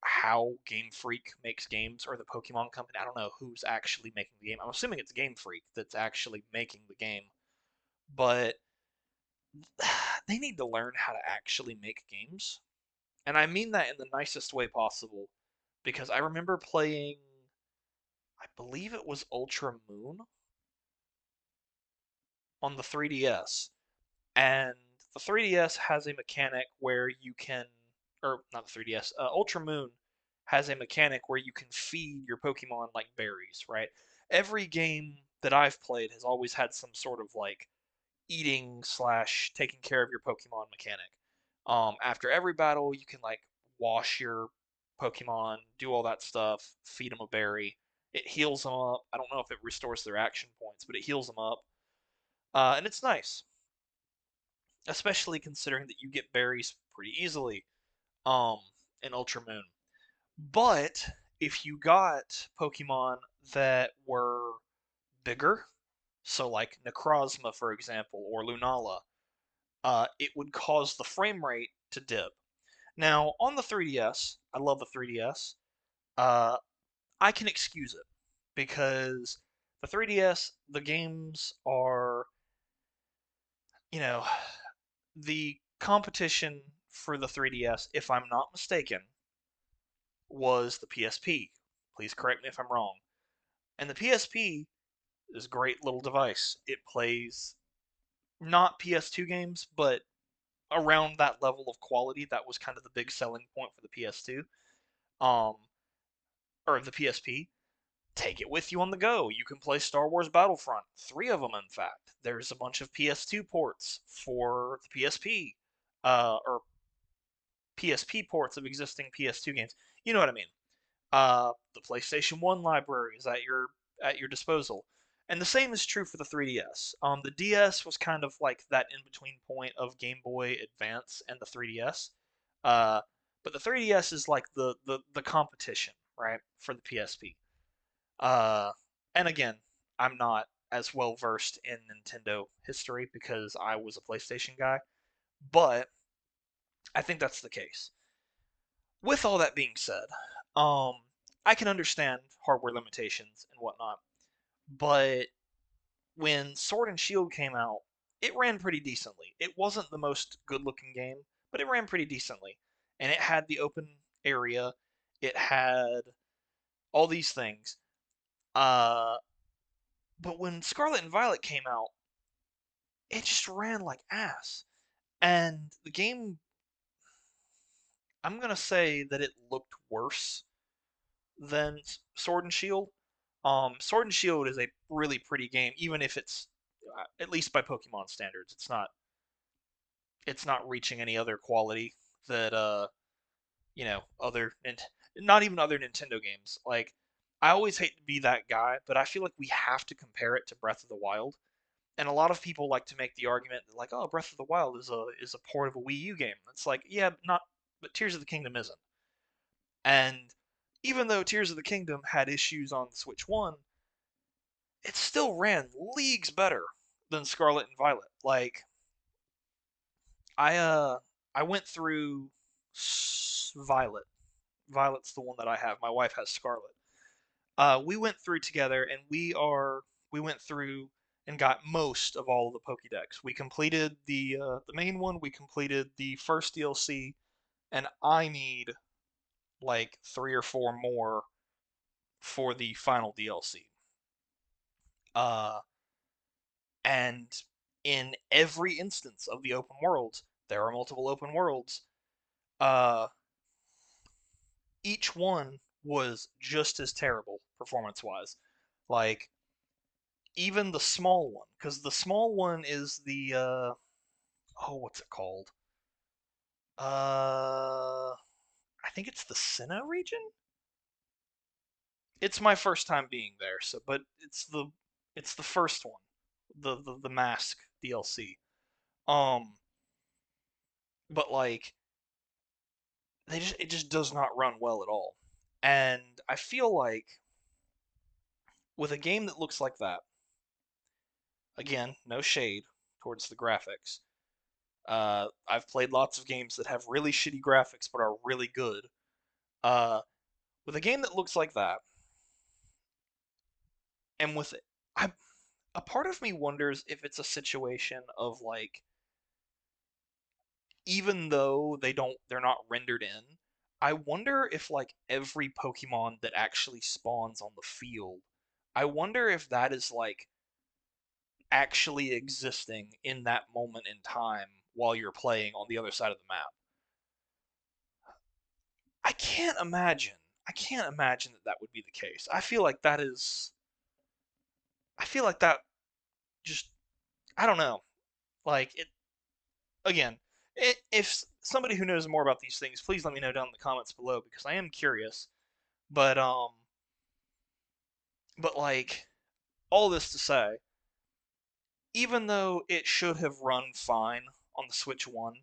how Game Freak makes games or the Pokemon Company. I don't know who's actually making the game. I'm assuming it's Game Freak that's actually making the game, but they need to learn how to actually make games. And I mean that in the nicest way possible because I remember playing, I believe it was Ultra Moon on the 3DS. And the 3DS has a mechanic where you can, or not the 3DS, Ultra Moon has a mechanic where you can feed your Pokemon like berries, right? Every game that I've played has always had some sort of like eating slash taking care of your Pokemon mechanic. After every battle, you can like wash your Pokemon, do all that stuff, feed them a berry. It heals them up. I don't know if it restores their action points, but it heals them up. And it's nice, especially considering that you get berries pretty easily um, in Ultra Moon. But if you got Pokemon that were bigger, so like Necrozma, for example, or Lunala, it would cause the frame rate to dip. Now, on the 3DS, I love the 3DS. Uh, I can excuse it because the 3DS, the games are, you know, the competition for the 3DS, if I'm not mistaken, was the PSP. Please correct me if I'm wrong. And the PSP is a great little device. It plays not PS2 games, but around that level of quality. That was kind of the big selling point for the PS2, um, or the PSP. Take it with you on the go. You can play Star Wars Battlefront, three of them, in fact. There's a bunch of PS2 ports for the PSP, or PSP ports of existing PS2 games. You know what I mean? The PlayStation 1 library is at your disposal. And the same is true for the 3DS. The DS was kind of like that in between point of Game Boy Advance and the 3DS. Uh, but the 3DS is like the competition, right, for the PSP. Uh, and again, I'm not as well versed in Nintendo history because I was a PlayStation guy, but I think that's the case. With all that being said, um, I can understand hardware limitations and whatnot, but when Sword and Shield came out, it ran pretty decently. It wasn't the most good-looking game, but it ran pretty decently, and it had the open area. It had all these things. Uh, but when Scarlet and Violet came out, it just ran like ass. And the game, I'm gonna say that it looked worse than Sword and Shield. Sword and Shield is a really pretty game, even if it's at least by Pokemon standards, it's not reaching any other quality that other and not even other Nintendo games. Like I always hate to be that guy, but I feel like we have to compare it to Breath of the Wild. And a lot of people like to make the argument that like, oh, Breath of the Wild is a port of a Wii U game. It's like, yeah, but Tears of the Kingdom isn't. And even though Tears of the Kingdom had issues on the Switch 1, it still ran leagues better than Scarlet and Violet. Like I uh I went through Violet. Violet's the one that I have. My wife has Scarlet. We went through together, and we went through and got most of all of the Pokédex. We completed the main one. We completed the first DLC, and I need like three or four more for the final DLC. Uh, and in every instance of the open worlds, there are multiple open worlds. Uh, each one was just as terrible performance wise. Like even the small one, because the small one is the oh, what's it called? I think it's the Sinnoh region. It's my first time being there, so but it's the first one, the Mask DLC. Um, but like it just does not run well at all, and I feel like with a game that looks like that, again, no shade towards the graphics. I've played lots of games that have really shitty graphics but are really good. Uh, with a game that looks like that, and with it, a part of me wonders if it's a situation of like, even though they're not rendered in, I wonder if like every Pokemon that actually spawns on the field, I wonder if that is like actually existing in that moment in time while you're playing on the other side of the map. I can't imagine. I can't imagine that that would be the case. I feel like that just I don't know. Like it again. If somebody who knows more about these things, please let me know down in the comments below because I am curious. But like all this to say, even though it should have run fine on the Switch One,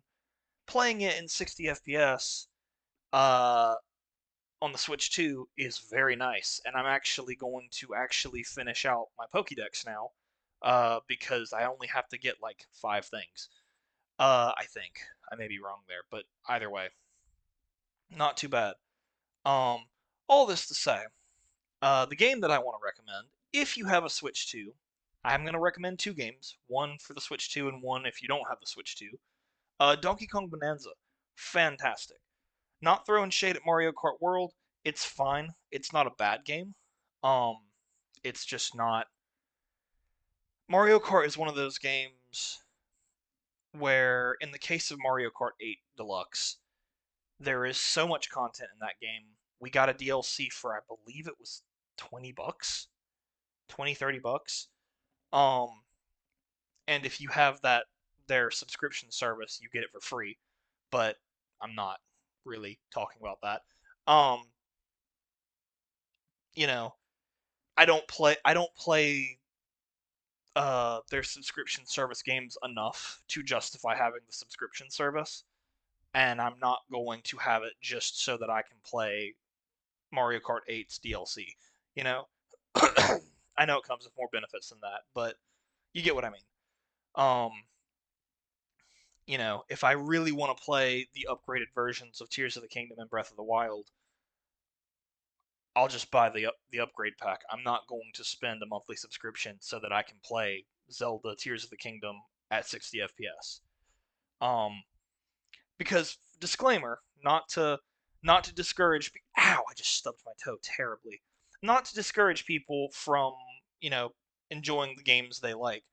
playing it in 60 FPS uh, on the Switch 2 is very nice, and I'm actually going to actually finish out my Pokédex now, because I only have to get like 5 things. I think I may be wrong there, but either way, not too bad. Um, all this to say, the game that I want to recommend, if you have a Switch 2, I'm going to recommend 2 games. One for the Switch 2 and one if you don't have the Switch 2. Donkey Kong Bonanza. Fantastic. Not throwing shade at Mario Kart World. It's fine. It's not a bad game. Um, it's just not. Mario Kart is one of those games where, in the case of Mario Kart 8 Deluxe, there is so much content in that game. We got a DLC for, I believe it was $20, 20, $30. Um, and if you have their subscription service, you get it for free. But I'm not really talking about that. Um, you know, I don't play their subscription service games enough to justify having the subscription service, and I'm not going to have it just so that I can play Mario Kart 8's DLC. You know, I know it comes with more benefits than that, but you get what I mean. Um, if I really want to play the upgraded versions of Tears of the Kingdom and Breath of the Wild, I'll just buy the upgrade pack. I'm not going to spend a monthly subscription so that I can play Zelda Tears of the Kingdom at 60 FPS. Um, because disclaimer, not to discourage. Ow! I just stubbed my toe terribly. Not to discourage people from you know enjoying the games they like,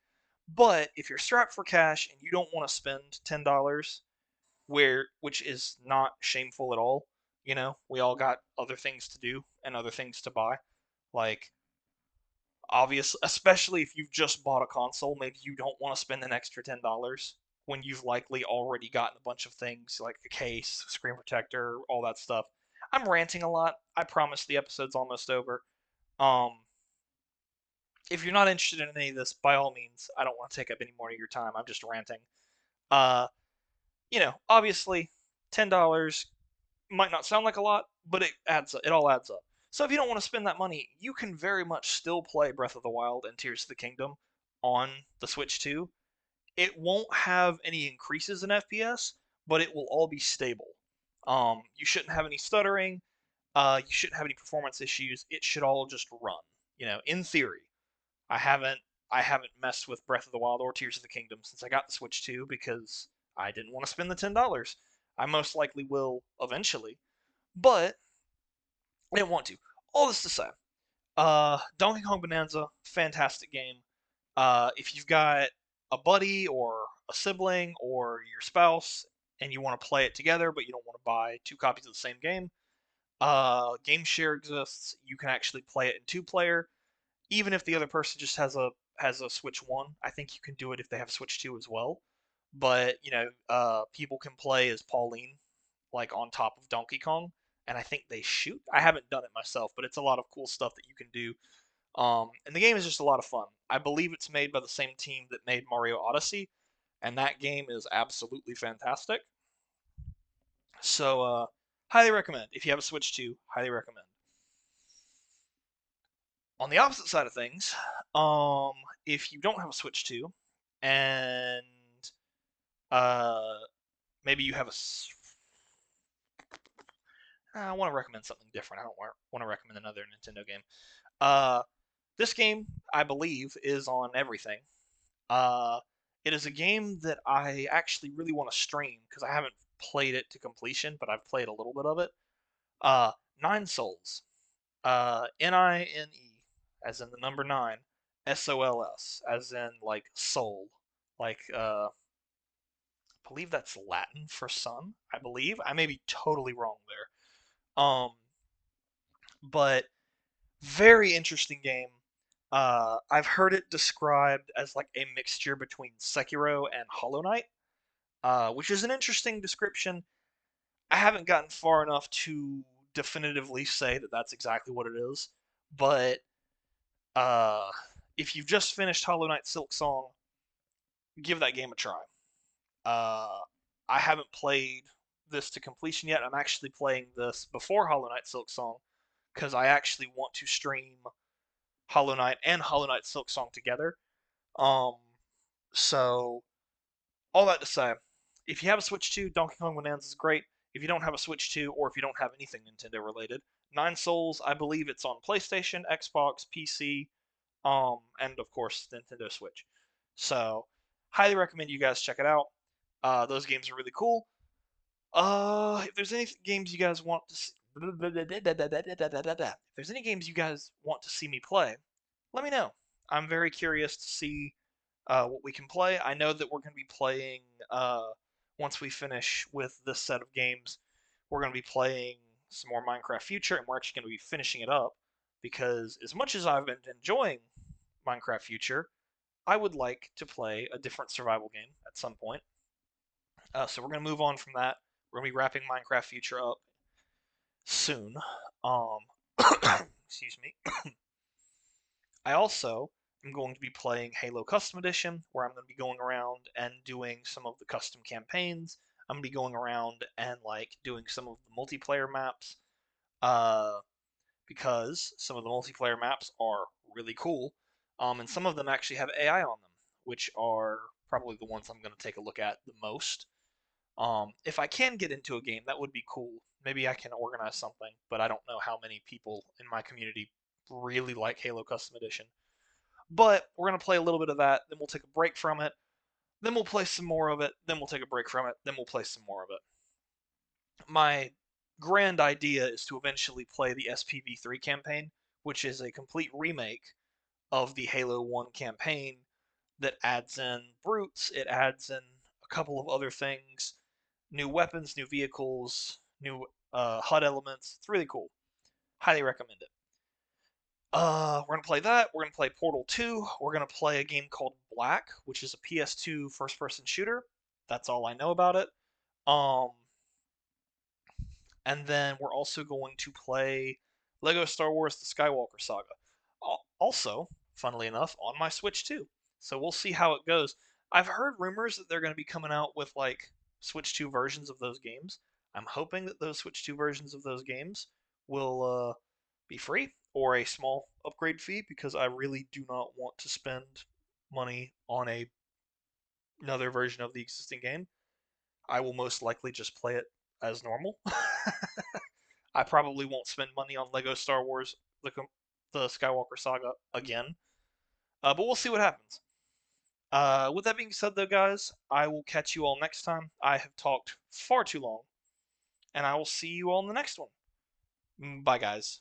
but if you're strapped for cash and you don't want to spend $10, which is not shameful at all. We all got other things to do and other things to buy. Like, obvious, especially if you've just bought a console, maybe you don't want to spend an extra $10 when you've likely already gotten a bunch of things like a case, screen protector, all that stuff. I'm ranting a lot. I promise the episode's almost over. Um, if you're not interested in any of this, by all means, I don't want to take up any more of your time. I'm just ranting. Uh, obviously, $10 might not sound like a lot, but it adds up. It all adds up. So if you don't want to spend that money, you can very much still play Breath of the Wild and Tears of the Kingdom on the Switch 2. It won't have any increases in FPS, but it will all be stable. You shouldn't have any stuttering. You shouldn't have any performance issues. It should all just run. In theory. I haven't I haven't messed with Breath of the Wild or Tears of the Kingdom since I got the Switch 2 because I didn't want to spend the $10. I most likely will eventually, but I didn't want to. All this to say, Donkey Kong Bonanza, fantastic game. If you've got a buddy or a sibling or your spouse and you want to play it together, but you don't want to buy 2 copies of the same game, Game Share exists. You can actually play it in 2-player, even if the other person just has a Switch One. I think you can do it if they have Switch Two as well. But people can play as Pauline, like on top of Donkey Kong, and I think they shoot. I haven't done it myself, but it's a lot of cool stuff that you can do. And the game is just a lot of fun. I believe it's made by the same team that made Mario Odyssey, and that game is absolutely fantastic. So, highly recommend. If you have a Switch 2, highly recommend. On the opposite side of things, um, if you don't have a Switch 2, and uh, maybe you have I want to recommend something different. I don't want to recommend another Nintendo game. Uh, this game, I believe, is on everything. Uh, it is a game that I actually really want to stream because I haven't played it to completion, but I've played a little bit of it. Uh, Nine Souls. Nine, as in the number nine, SOLS, as in like soul, like I believe that's Latin for sun. I believe I may be totally wrong there. But very interesting game. I've heard it described as like a mixture between Sekiro and Hollow Knight. which is an interesting description. I haven't gotten far enough to definitively say that that's exactly what it is, but uh, if you've just finished Hollow Knight Silk Song, give that game a try. Uh, I haven't played this to completion yet. I'm actually playing this before Hollow Knight Silk Song because I actually want to stream Hollow Knight and Hollow Knight Silk Song together. Um, so all that to say, if you have a Switch 2, Donkey Kong Bonanza is great. If you don't have a Switch 2, or if you don't have anything Nintendo related, Nine Souls, I believe it's on PlayStation, Xbox, PC, and of course Nintendo Switch. So, highly recommend you guys check it out. Those games are really cool. If there's any games you guys want to, if there's any games you guys want to see me play, let me know. I'm very curious to see what we can play. I know that we're going to be playing once we finish with this set of games. We're going to be playing some more Minecraft Future, and we're actually going to be finishing it up because as much as I've been enjoying Minecraft Future, I would like to play a different survival game at some point. So we're going to move on from that. We're going to be wrapping Minecraft Future up soon. Um, excuse me. I also am going to be playing Halo Custom Edition, where I'm going to be going around and doing some of the custom campaigns. I'm going to be going around and like doing some of the multiplayer maps, uh, because some of the multiplayer maps are really cool, and some of them actually have AI on them, which are probably the ones I'm going to take a look at the most. If I can get into a game, that would be cool. Maybe I can organize something, but I don't know how many people in my community really like Halo Custom Edition. But we're going to play a little bit of that, then we'll take a break from it, then we'll play some more of it, then we'll take a break from it, then we'll play some more of it. My grand idea is to eventually play the SPV3 campaign, which is a complete remake of the Halo 1 campaign that adds in brutes, it adds in a couple of other things, new weapons, new vehicles, new HUD elements. It's really cool. Highly recommend it. We're gonna play that. We're gonna play Portal 2. We're gonna play a game called Black, which is a PS2 first-person shooter. That's all I know about it. Um, and then we're also going to play Lego Star Wars: The Skywalker Saga. Also, funnily enough, on my Switch too. So we'll see how it goes. I've heard rumors that they're going to be coming out with like Switch 2 versions of those games. I'm hoping that those Switch 2 versions of those games will be free or a small upgrade fee because I really do not want to spend money on another version of the existing game. I will most likely just play it as normal. I probably won't spend money on Lego Star Wars the Skywalker Saga again, but we'll see what happens. With that being said, though, guys, I will catch you all next time. I have talked far too long, and I will see you all in the next one. Bye, guys.